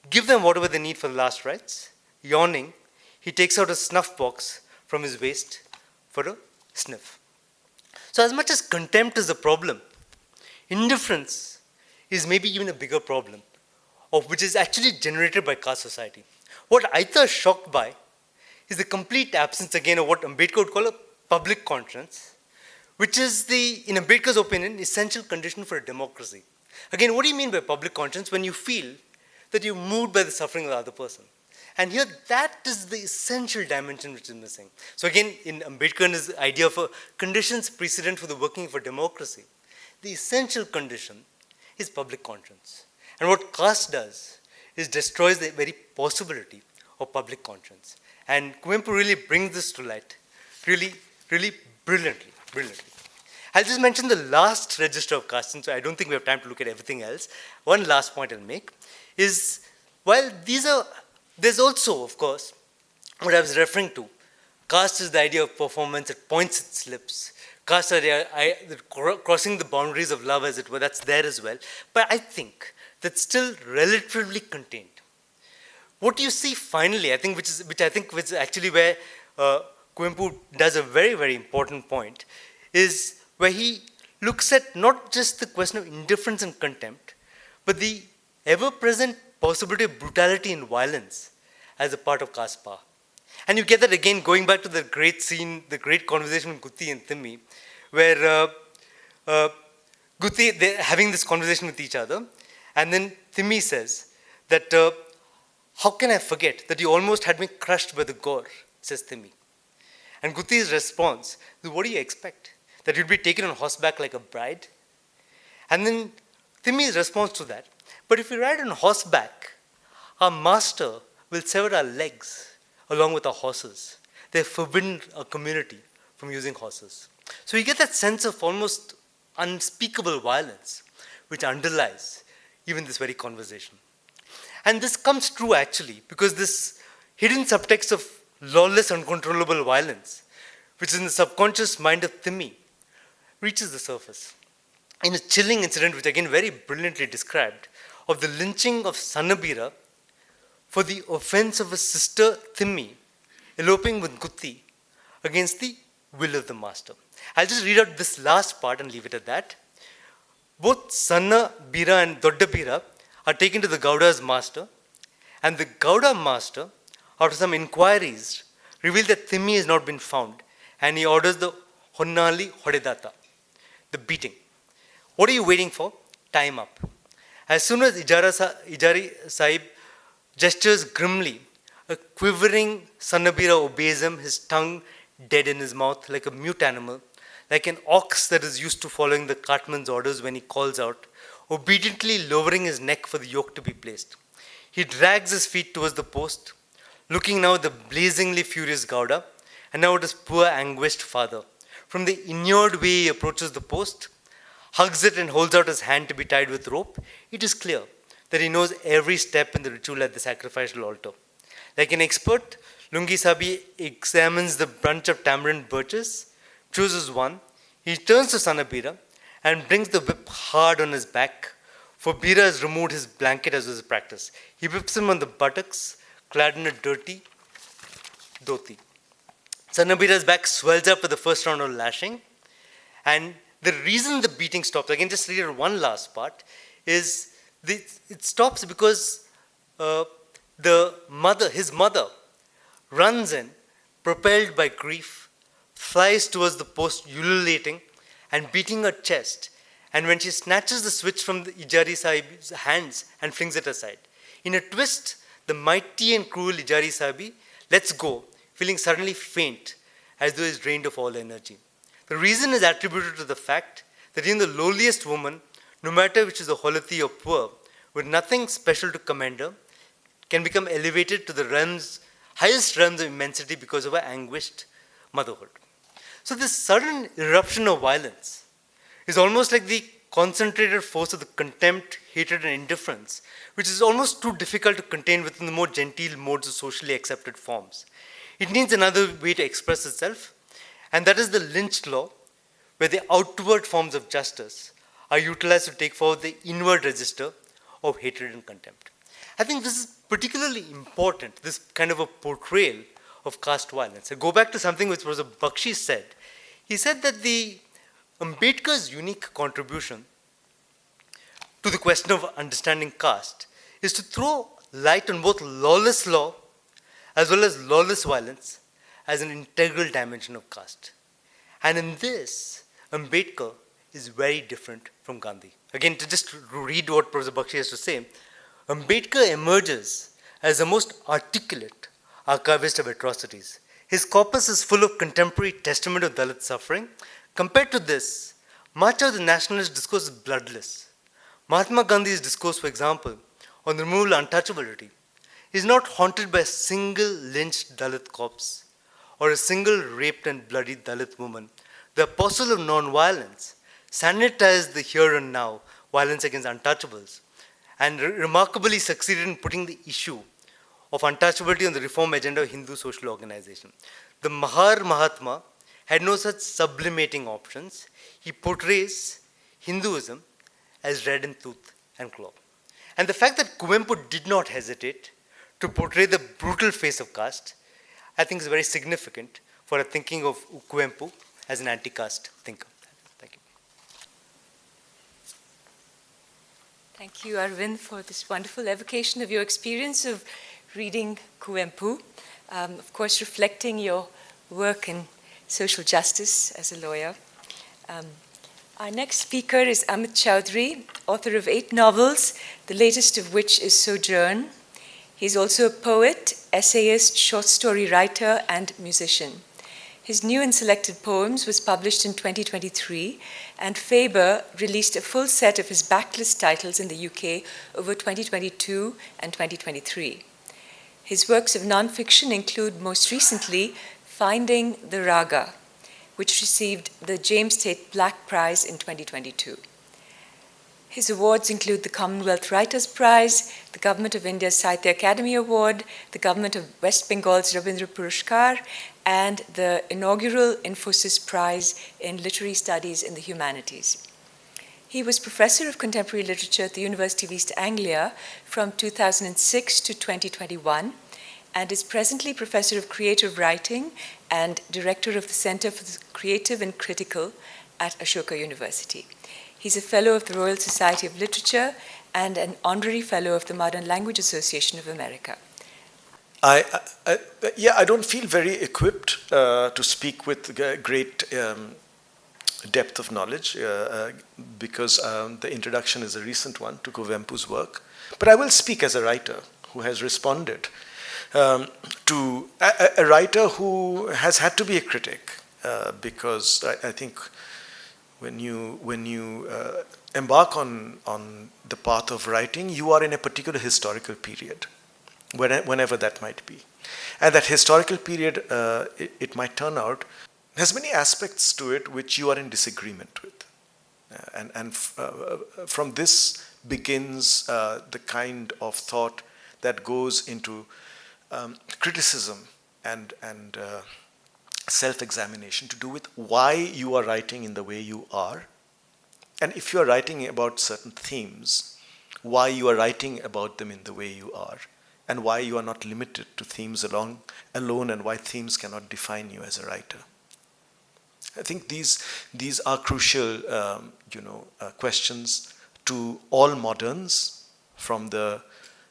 "Give them whatever they need for the last rites." Yawning, he takes out a snuff box from his waist for a sniff. So as much as contempt is a problem, indifference is maybe even a bigger problem, of which is actually generated by caste society. What Aita is shocked by is the complete absence again of what Ambedkar would call a public conscience, which is in Ambedkar's opinion, essential condition for a democracy. Again, what do you mean by public conscience? When you feel that you're moved by the suffering of the other person. And here, that is the essential dimension which is missing. So again, in Ambedkar's idea of a conditions precedent for the working of a democracy, the essential condition is public conscience. And what caste does is destroys the very possibility of public conscience. And Kuvempu really brings this to light, really brilliantly. I'll just mention the last register of caste, and so I don't think we have time to look at everything else. One last point I'll make is, while there's also, of course, what I was referring to. Caste is the idea of performance, it points its lips. Caste idea, crossing the boundaries of love, as it were, that's there as well. But I think that's still relatively contained. What you see finally, I think, which is actually where Kuvempu does a very, very important point, is where he looks at not just the question of indifference and contempt, but the ever-present possibility of brutality and violence as a part of caste power. And you get that again going back to the great scene, the great conversation with Gutti and Timmi, where Gutti, they're having this conversation with each other, and then Timmi says that, "How can I forget that you almost had me crushed by the gore," says Timmi. And Gutti's response is, "What do you expect? That you'd be taken on horseback like a bride?" And then Timmi's response to that, "But if we ride on horseback, our master will sever our legs along with our horses. They've forbidden our community from using horses." So you get that sense of almost unspeakable violence which underlies even this very conversation. And this comes true actually because this hidden subtext of lawless, uncontrollable violence, which is in the subconscious mind of Timmi, reaches the surface. In a chilling incident, which again very brilliantly described, of the lynching of Sannabira for the offense of his sister Timmi eloping with Gutti against the will of the master. I'll just read out this last part and leave it at that. Both Sanna Bira and Dodda Bira are taken to the Gowda's master, and the Gowda master, after some inquiries, revealed that Timmi has not been found, and he orders the Honnali Hodedata, the beating. What are you waiting for? Time up. As soon as Ijari Sahib gestures grimly, a quivering Sannabira obeys him, his tongue dead in his mouth, like a mute animal, like an ox that is used to following the cartman's orders when he calls out, obediently lowering his neck for the yoke to be placed. He drags his feet towards the post, looking now at the blazingly furious Gowda, and now at his poor anguished father. From the inured way he approaches the post, hugs it and holds out his hand to be tied with rope, it is clear that he knows every step in the ritual at the sacrificial altar. Like an expert, Lungi Sabi examines the bunch of tamarind birches, chooses one, he turns to Sannabira and brings the whip hard on his back, for Bira has removed his blanket as was his practice. He whips him on the buttocks, clad in a dirty dhoti. Sannabira's back swells up with the first round of lashing, and the reason the beating stops, again just read one last part, is it stops because his mother runs in, propelled by grief, flies towards the post ululating and beating her chest, and when she snatches the switch from the Ijari Sahib's hands and flings it aside. In a twist, the mighty and cruel Ijari Sahibi lets go, feeling suddenly faint, as though he's drained of all energy. The reason is attributed to the fact that even the lowliest woman, no matter which is the holity or poor, with nothing special to commend her, can become elevated to the highest realms of immensity because of her anguished motherhood. So this sudden eruption of violence is almost like the concentrated force of the contempt, hatred, and indifference, which is almost too difficult to contain within the more genteel modes of socially accepted forms. It needs another way to express itself, and that is the lynched law, where the outward forms of justice are utilized to take forward the inward register of hatred and contempt. I think this is particularly important, this kind of a portrayal of caste violence. I go back to something which Professor Bakshi said. He said that Ambedkar's unique contribution to the question of understanding caste is to throw light on both lawless law as well as lawless violence as an integral dimension of caste. And in this, Ambedkar is very different from Gandhi. Again, to just read what Professor Bakshi has to say, Ambedkar emerges as the most articulate archivist of atrocities. His corpus is full of contemporary testament of Dalit suffering. Compared to this, much of the nationalist discourse is bloodless. Mahatma Gandhi's discourse, for example, on the removal of untouchability, is not haunted by a single lynched Dalit corpse or a single raped and bloody Dalit woman. The apostle of non-violence sanitized the here and now violence against untouchables and remarkably succeeded in putting the issue of untouchability on the reform agenda of Hindu social organization. The Mahar Mahatma had no such sublimating options. He portrays Hinduism as red in tooth and claw. And the fact that Kuvempu did not hesitate to portray the brutal face of caste, I think is very significant for a thinking of Kuvempu as an anti-caste thinker. Thank you. Thank you, Arvind, for this wonderful evocation of your experience of reading Kuvempu. Of course, reflecting your work in social justice as a lawyer. Our next speaker is Amit Chaudhary, author of 8 novels, the latest of which is Sojourn. He's also a poet, essayist, short story writer, and musician. His new and selected poems was published in 2023, and Faber released a full set of his backlist titles in the UK over 2022 and 2023. His works of non-fiction include, most recently, Finding the Raga, which received the James Tate Black Prize in 2022. His awards include the Commonwealth Writers' Prize, the Government of India's Sahitya Academy Award, the Government of West Bengal's Rabindra Purushkar, and the inaugural Infosys Prize in Literary Studies in the Humanities. He was Professor of Contemporary Literature at the University of East Anglia from 2006 to 2021, and is presently Professor of Creative Writing and Director of the Center for the Creative and Critical at Ashoka University. He's a Fellow of the Royal Society of Literature and an Honorary Fellow of the Modern Language Association of America. I don't feel very equipped to speak with great depth of knowledge because the introduction is a recent one to Kuvempu's work. But I will speak as a writer who has responded to a writer who has had to be a critic because I think when you embark on the path of writing, you are in a particular historical period, whenever that might be. And that historical period, it might turn out, has many aspects to it which you are in disagreement with. And from this begins the kind of thought that goes into criticism and self-examination to do with why you are writing in the way you are. And if you are writing about certain themes, why you are writing about them in the way you are, and why you are not limited to themes alone, and why themes cannot define you as a writer. I think these are crucial, questions to all moderns from the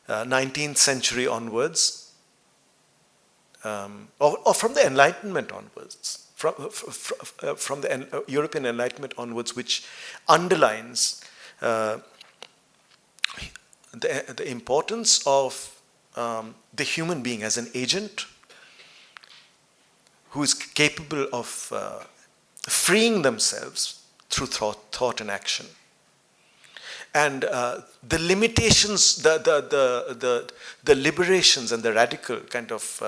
19th century onwards, or from the Enlightenment onwards, from the European Enlightenment onwards, which underlines the importance of the human being as an agent who is capable of freeing themselves through thought and action. And the limitations, the liberations and the radical kind of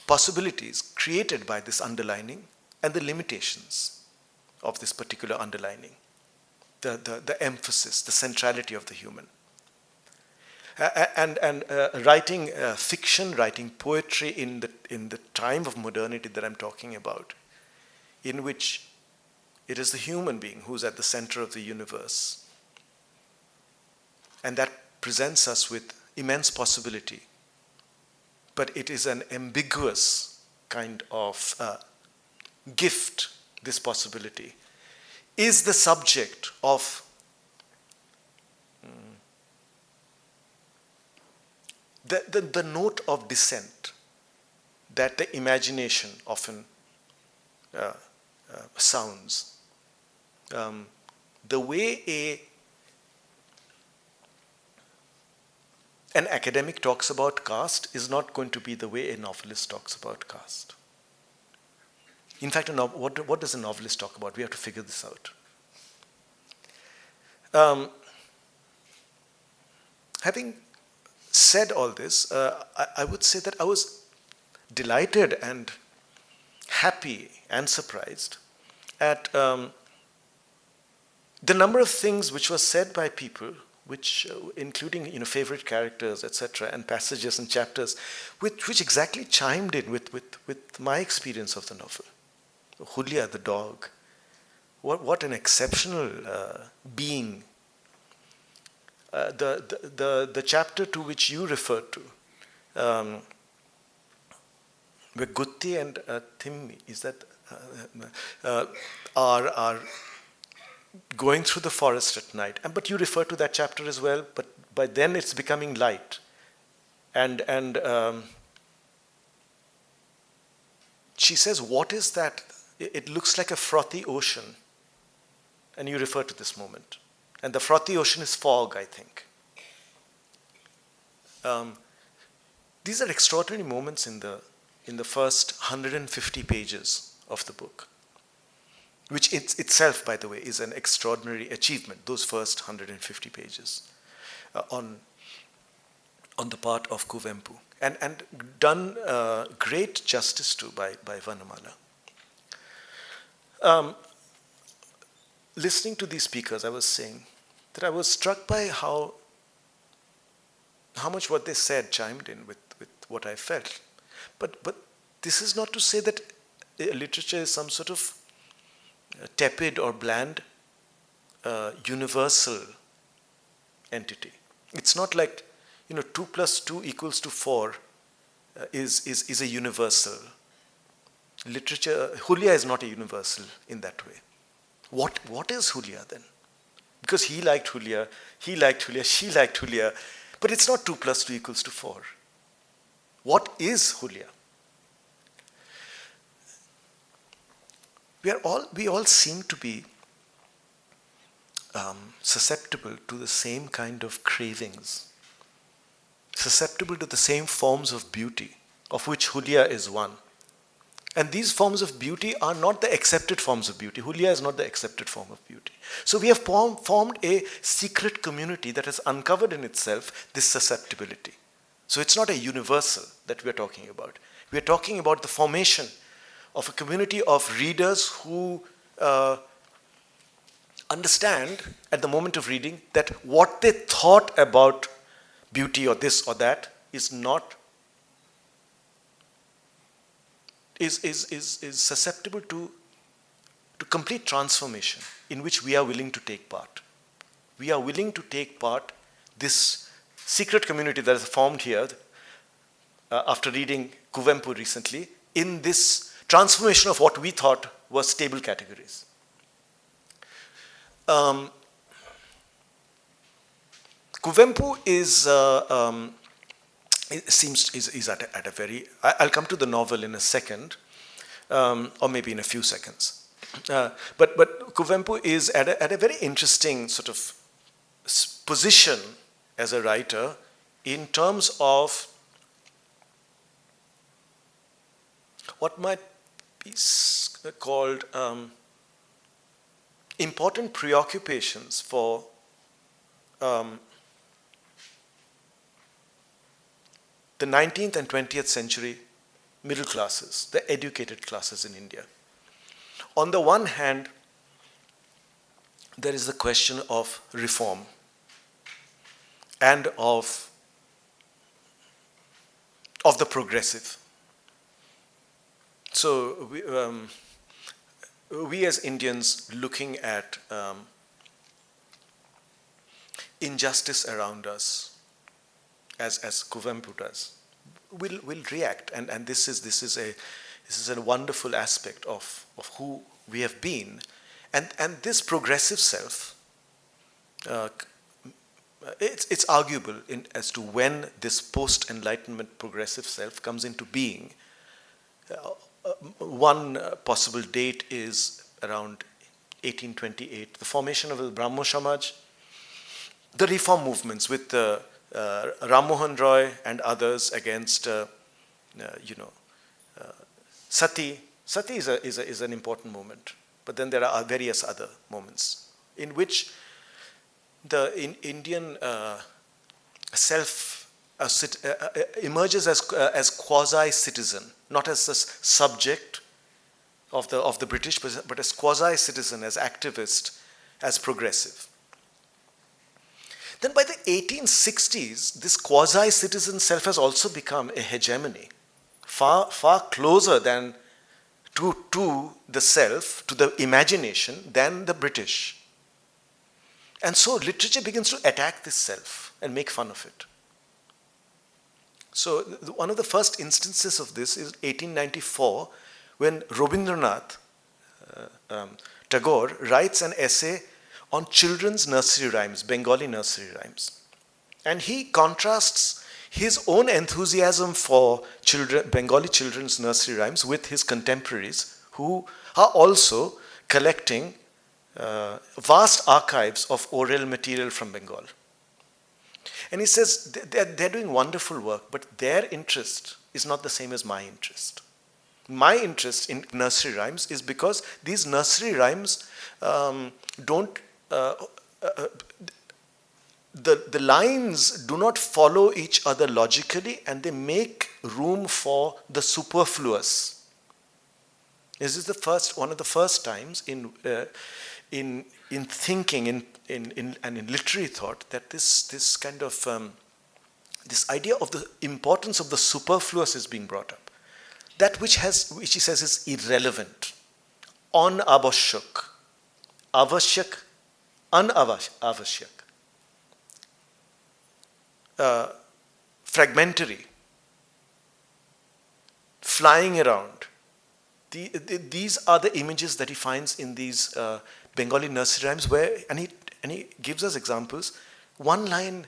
possibilities created by this underlining and the limitations of this particular underlining, the emphasis, the centrality of the human. And writing fiction, writing poetry in the time of modernity that I'm talking about, in which it is the human being who's at the center of the universe. And that presents us with immense possibility. But it is an ambiguous kind of gift, this possibility. Is the subject of the note of dissent that the imagination often sounds. The way an academic talks about caste is not going to be the way a novelist talks about caste. In fact, what does a novelist talk about? We have to figure this out. Having said all this, I would say that I was delighted and happy and surprised at the number of things which were said by people, which including favorite characters, etc., and passages and chapters, which exactly chimed in with my experience of the novel. Julia, the dog, what an exceptional being. The chapter to which you referred to, where Gutti and Timmi, is that are going through the forest at night. But you refer to that chapter as well. But by then it's becoming light, and she says, "What is that? It looks like a frothy ocean." And you refer to this moment. And the frothy ocean is fog, I think. These are extraordinary moments in the first 150 pages of the book, which itself, by the way, is an extraordinary achievement, those first 150 pages on the part of Kuvempu, and done great justice to by Vanamala. Listening to these speakers, I was saying that I was struck by how much what they said chimed in with what I felt. But this is not to say that literature is some sort of tepid or bland universal entity. It's not like 2 + 2 = 4 is a universal. Literature, Julia is not a universal in that way. What is Julia then? Because he liked Julia, she liked Julia, but it's not 2 + 2 = 4. What is Julia? We all seem to be susceptible to the same kind of cravings, susceptible to the same forms of beauty, of which Julia is one. And these forms of beauty are not the accepted forms of beauty. Julia is not the accepted form of beauty. So we have formed a secret community that has uncovered in itself this susceptibility. So it's not a universal that we are talking about. We are talking about the formation of a community of readers who understand at the moment of reading that what they thought about beauty or this or that is susceptible to complete transformation, in which we are willing to take part. We are willing to take part, this secret community that is formed here after reading Kuvempu recently, in this transformation of what we thought were stable categories. Kuvempu is at a very. I'll come to the novel in a second, or maybe in a few seconds. But Kuvempu is at a very interesting sort of position as a writer in terms of what might be called important preoccupations for the 19th and 20th century middle classes, the educated classes in India. On the one hand, there is the question of reform and of the progressive. So we as Indians looking at injustice around us, as Kuvempu does, will react, and this is a wonderful aspect of who we have been, and this progressive self. It's arguable as to when this post-enlightenment progressive self comes into being. One possible date is around 1828, the formation of the Brahmo Samaj, the reform movements with Ram Mohan Roy and others against, Sati. Sati is an important moment, but then there are various other moments in which the Indian self emerges as quasi-citizen, not as a subject of the British, but as quasi-citizen, as activist, as progressive. Then by the 1860s, this quasi-citizen self has also become a hegemony, far closer than to the self, to the imagination, than the British. And so literature begins to attack this self and make fun of it. So one of the first instances of this is 1894, when Rabindranath Tagore writes an essay on children's nursery rhymes, Bengali nursery rhymes. And he contrasts his own enthusiasm for Bengali children's nursery rhymes with his contemporaries, who are also collecting vast archives of oral material from Bengal. And he says they're doing wonderful work, but their interest is not the same as my interest. My interest in nursery rhymes is because these nursery rhymes don't the lines do not follow each other logically, and they make room for the superfluous. This is one of the first times in thinking and in literary thought that this kind of this idea of the importance of the superfluous is being brought up. That which he says is irrelevant, anavashyak, avashyak, anavashyak, fragmentary, flying around. These are the images that he finds in these Bengali nursery rhymes, and he gives us examples. One line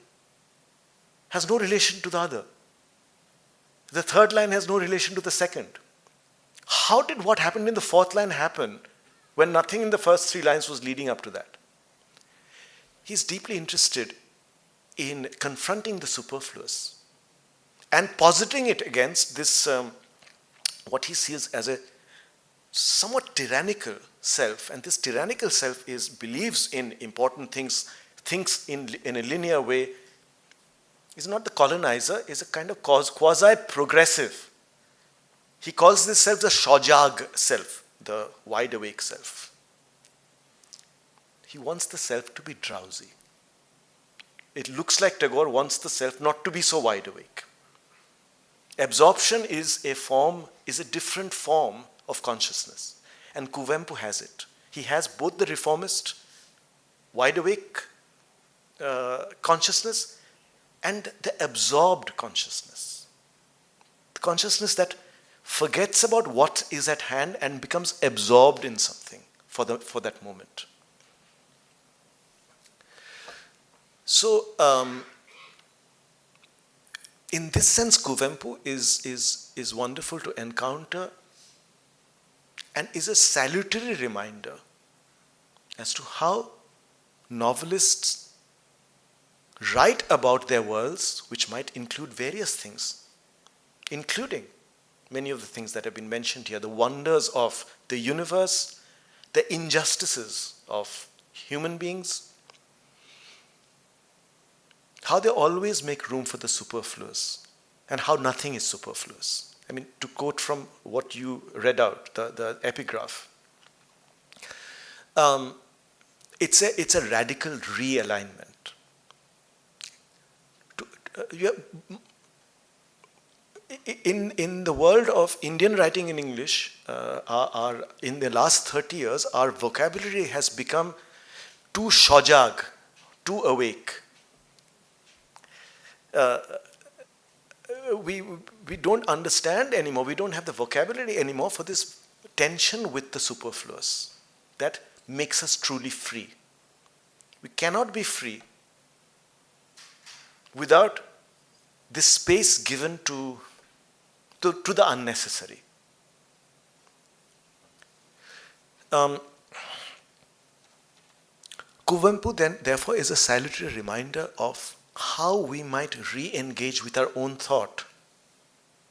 has no relation to the other. The third line has no relation to the second. How did what happened in the fourth line happen when nothing in the first three lines was leading up to that? He's deeply interested in confronting the superfluous and positing it against this, what he sees as a somewhat tyrannical self. And this tyrannical self believes in important things, thinks in a linear way, is not the colonizer, is a kind of quasi-progressive. He calls this self the Shojag self, the wide-awake self. He wants the self to be drowsy. It looks like Tagore wants the self not to be so wide awake. Absorption is a different form of consciousness. And Kuvempu has it. He has both the reformist, wide awake consciousness and the absorbed consciousness. The consciousness that forgets about what is at hand and becomes absorbed in something for that moment. So, in this sense, Kuvempu is wonderful to encounter and is a salutary reminder as to how novelists write about their worlds, which might include various things, including many of the things that have been mentioned here, the wonders of the universe, the injustices of human beings, how they always make room for the superfluous and how nothing is superfluous. I mean, to quote from what you read out, the epigraph, it's a radical realignment. In the world of Indian writing in English, in the last 30 years, our vocabulary has become too shojag, too awake. We don't understand anymore, we don't have the vocabulary anymore for this tension with the superfluous that makes us truly free. We cannot be free without this space given to the unnecessary. Kuvempu then, therefore, is a salutary reminder of how we might re-engage with our own thought,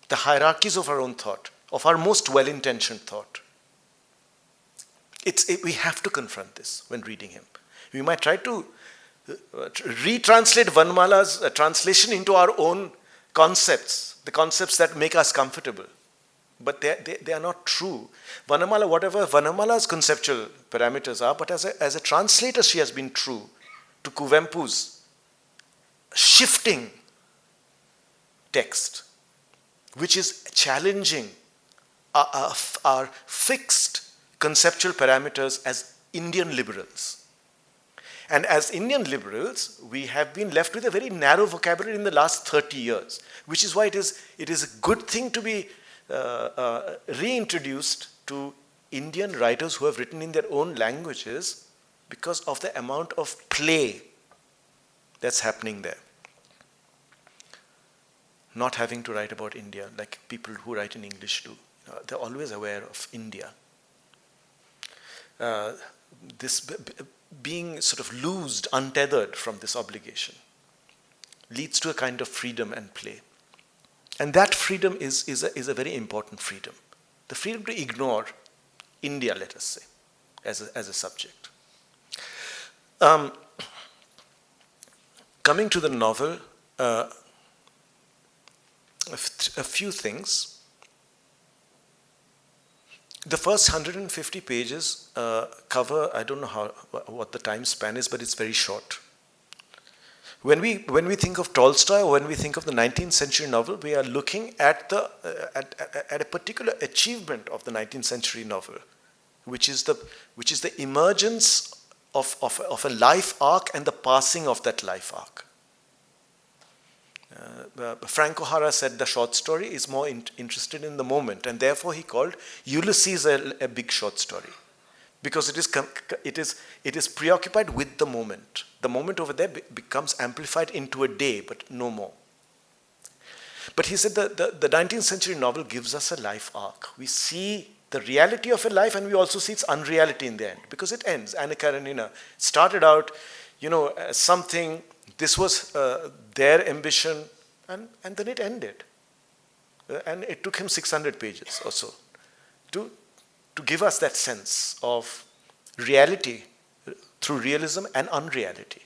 the hierarchies of our own thought, of our most well-intentioned thought. We have to confront this when reading him. We might try to retranslate Vanamala's translation into our own concepts, the concepts that make us comfortable. But they are not true. Vanamala, whatever Vanamala's conceptual parameters are, but as a translator, she has been true to Kuvempu's shifting text, which is challenging our fixed conceptual parameters as Indian liberals. And as Indian liberals, we have been left with a very narrow vocabulary in the last 30 years, which is why it is a good thing to be reintroduced to Indian writers who have written in their own languages because of the amount of play that's happening there. Not having to write about India like people who write in English do. They're always aware of India. This being sort of loosed, untethered from this obligation leads to a kind of freedom and play. And that freedom is a very important freedom. The freedom to ignore India, let us say, as a subject. Coming to the novel, a few things. The first 150 pages cover, I don't know what the time span is, but it's very short. When we think of Tolstoy or when we think of the 19th century novel, we are looking at a particular achievement of the 19th century novel, which is the emergence of a life arc and the passing of that life arc. Frank O'Hara said the short story is more interested in the moment, and therefore he called Ulysses a big short story, because it is preoccupied with the moment. The moment over there becomes amplified into a day, but no more. But he said the 19th century novel gives us a life arc. We see the reality of a life, and we also see its unreality in the end, because it ends. Anna Karenina started out, as something. This was their ambition, and then it ended. And it took him 600 pages or so to give us that sense of reality through realism and unreality,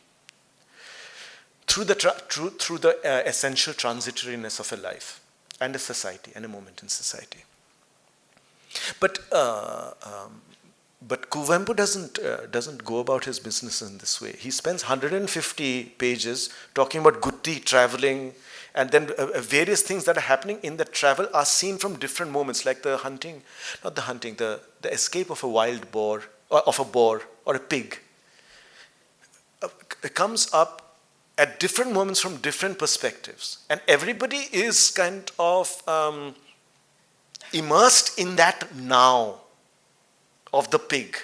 through the essential transitoriness of a life and a society and a moment in society. But Kuvempu doesn't go about his business in this way. He spends 150 pages talking about Gutti traveling, and then various things that are happening in the travel are seen from different moments, like the escape of a wild boar, or of a boar or a pig. It comes up at different moments from different perspectives, and everybody is kind of immersed in that now of the pig,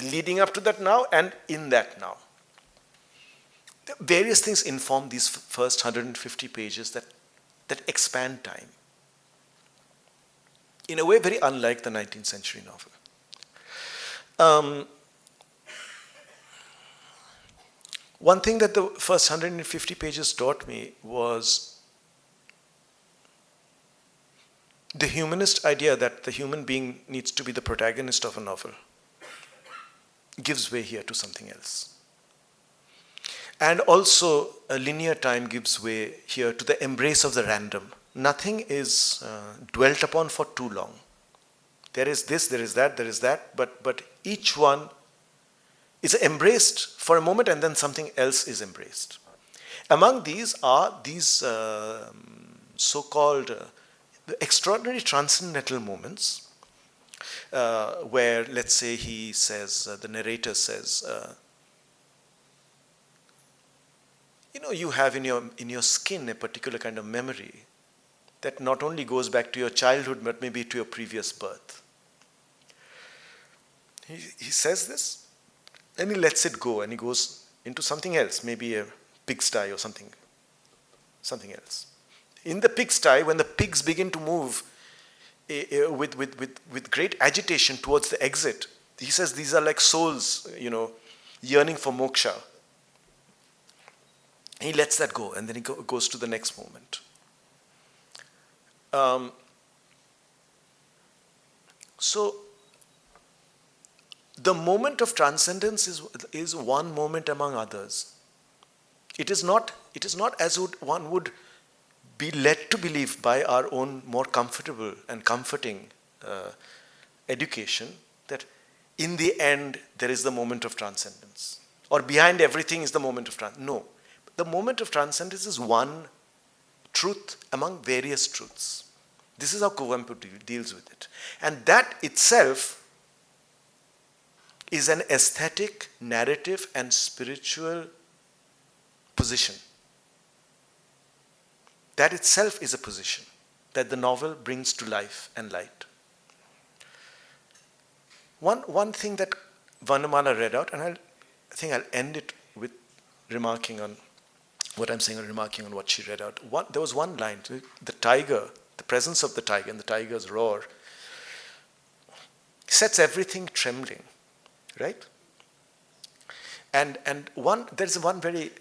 leading up to that now and in that now. Various things inform these first 150 pages that expand time in a way very unlike the 19th century novel. One thing that the first 150 pages taught me was the humanist idea that the human being needs to be the protagonist of a novel. gives way here to something else. And also, a linear time gives way here to the embrace of the random. Nothing is dwelt upon for too long. There is this, there is that, but each one is embraced for a moment and then something else is embraced. Among these are these so-called extraordinary transcendental moments where, let's say, he says, the narrator says, you have in your skin a particular kind of memory that not only goes back to your childhood but maybe to your previous birth. He says this and he lets it go and he goes into something else, maybe a pigsty or something else. In the pigsty, when the pigs begin to move with great agitation towards the exit, he says these are like souls, yearning for moksha. He lets that go and then he goes to the next moment. So the moment of transcendence is one moment among others. It is not as one would be led to believe by our own more comfortable and comforting education that in the end there is the moment of transcendence, or behind everything is the moment of transcendence. No. The moment of transcendence is one truth among various truths. This is how Kuvempu deals with it. And that itself is an aesthetic, narrative, and spiritual position. That itself is a position that the novel brings to life and light. One thing that Vanamala read out, and I think I'll end it with remarking on what I'm saying and remarking on what she read out. There was one line, the tiger, the presence of the tiger and the tiger's roar sets everything trembling, right? And there's one very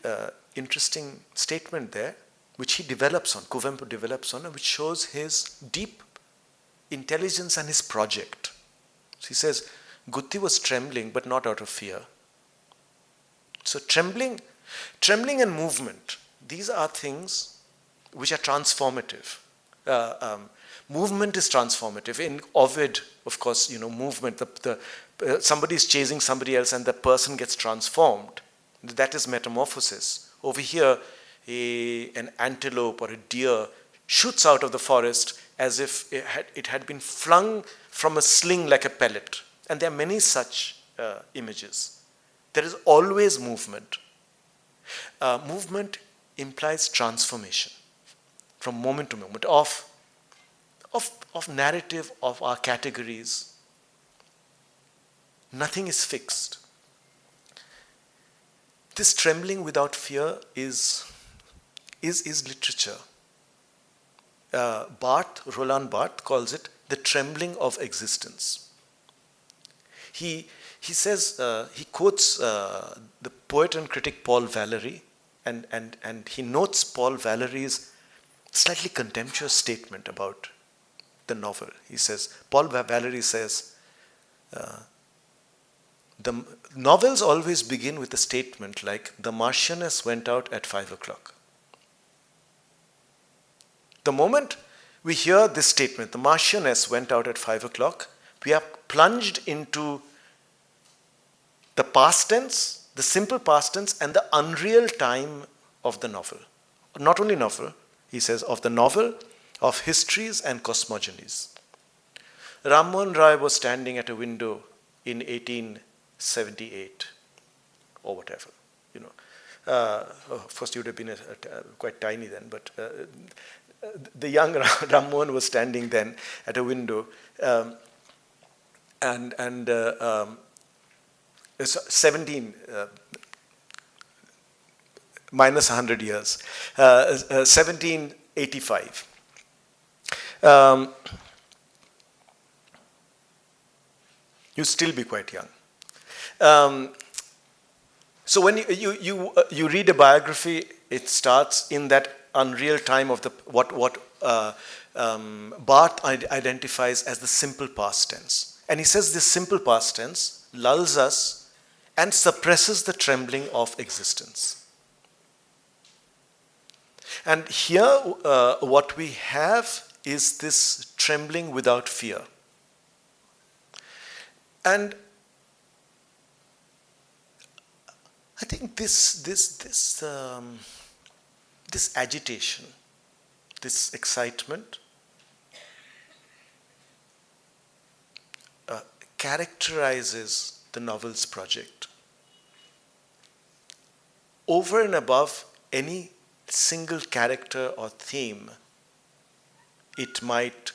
interesting statement there which he develops on, Kuvempu develops on, which shows his deep intelligence and his project. So he says, Gutti was trembling but not out of fear. So trembling and movement, these are things which are transformative. Movement is transformative. In Ovid, of course, movement, somebody is chasing somebody else and the person gets transformed. That is metamorphosis. Over here, an antelope or a deer shoots out of the forest as if it had been flung from a sling like a pellet. And there are many such images. There is always movement. Movement implies transformation from moment to moment of narrative, of our categories. Nothing is fixed. This trembling without fear is literature. Roland Barthes calls it the trembling of existence. He says, he quotes the poet and critic Paul Valéry, and he notes Paul Valéry's slightly contemptuous statement about the novel. He says, Paul Valéry says, the novels always begin with a statement like, the Marchioness went out at 5 o'clock. The moment we hear this statement, the Marchioness went out at 5 o'clock, we are plunged into the past tense, the simple past tense, and the unreal time of the novel. Not only novel, he says, of the novel, of histories and cosmogonies. Ram Mohan Rai was standing at a window in 1878, or whatever, Of course, you would have been quite tiny then, but the young Ram Mohan was standing then at a window, and 17 minus 100 years, 1785. You still be quite young. So when you read a biography, it starts in that unreal time of what Barthes identifies as the simple past tense. And he says this simple past tense lulls us and suppresses the trembling of existence. And here what we have is this trembling without fear. And I think this agitation, this excitement, characterizes the novel's project. Over and above any single character or theme it might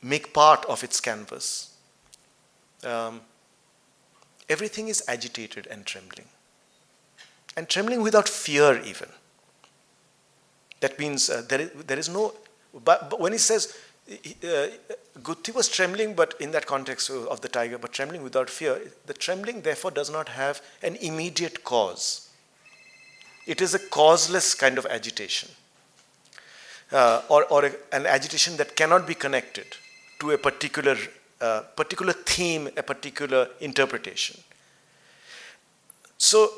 make part of its canvas, everything is agitated and trembling without fear even. That means there is no, but when he says, Gutti was trembling, but in that context of the tiger, but trembling without fear, the trembling therefore does not have an immediate cause. It is a causeless kind of agitation, or an agitation that cannot be connected to a particular theme, a particular interpretation. So,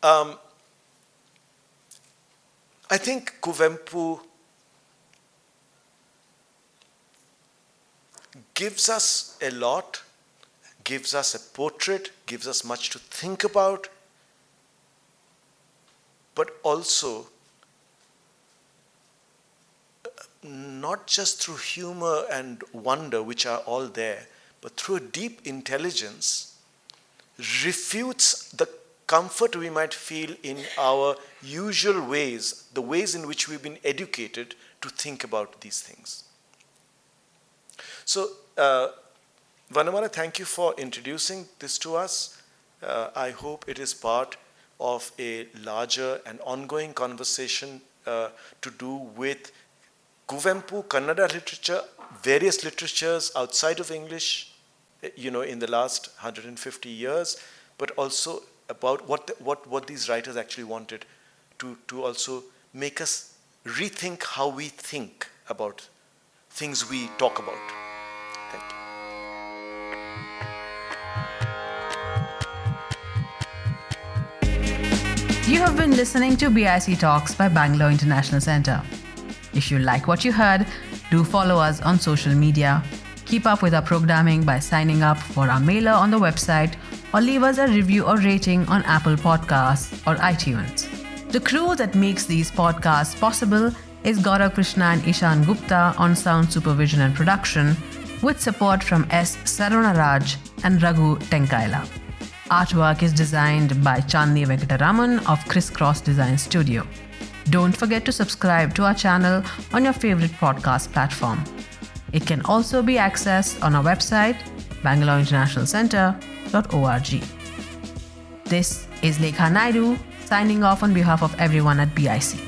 I think Kuvempu gives us a lot, gives us a portrait, gives us much to think about, but also not just through humor and wonder, which are all there, but through a deep intelligence, refutes the comfort we might feel in our usual ways, the ways in which we've been educated to think about these things. So, Vanamala, thank you for introducing this to us. I hope it is part of a larger and ongoing conversation to do with Kuvempu, Kannada literature, various literatures outside of English, in the last 150 years, but also about what these writers actually wanted to also make us rethink how we think about things we talk about. Thank you. You have been listening to BIC Talks by Bangalore International Centre. If you like what you heard, do follow us on social media. Keep up with our programming by signing up for our mailer on the website or leave us a review or rating on Apple Podcasts or iTunes. The crew that makes these podcasts possible is Gaurav Krishna and Ishan Gupta on sound supervision and production, with support from S. Saranaraj and Raghu Tenkaila. Artwork is designed by Chandni Venkataraman of Crisscross Design Studio. Don't forget to subscribe to our channel on your favorite podcast platform. It can also be accessed on our website, bangaloreinternationalcentre.org. This is Lekha Naidu signing off on behalf of everyone at BIC.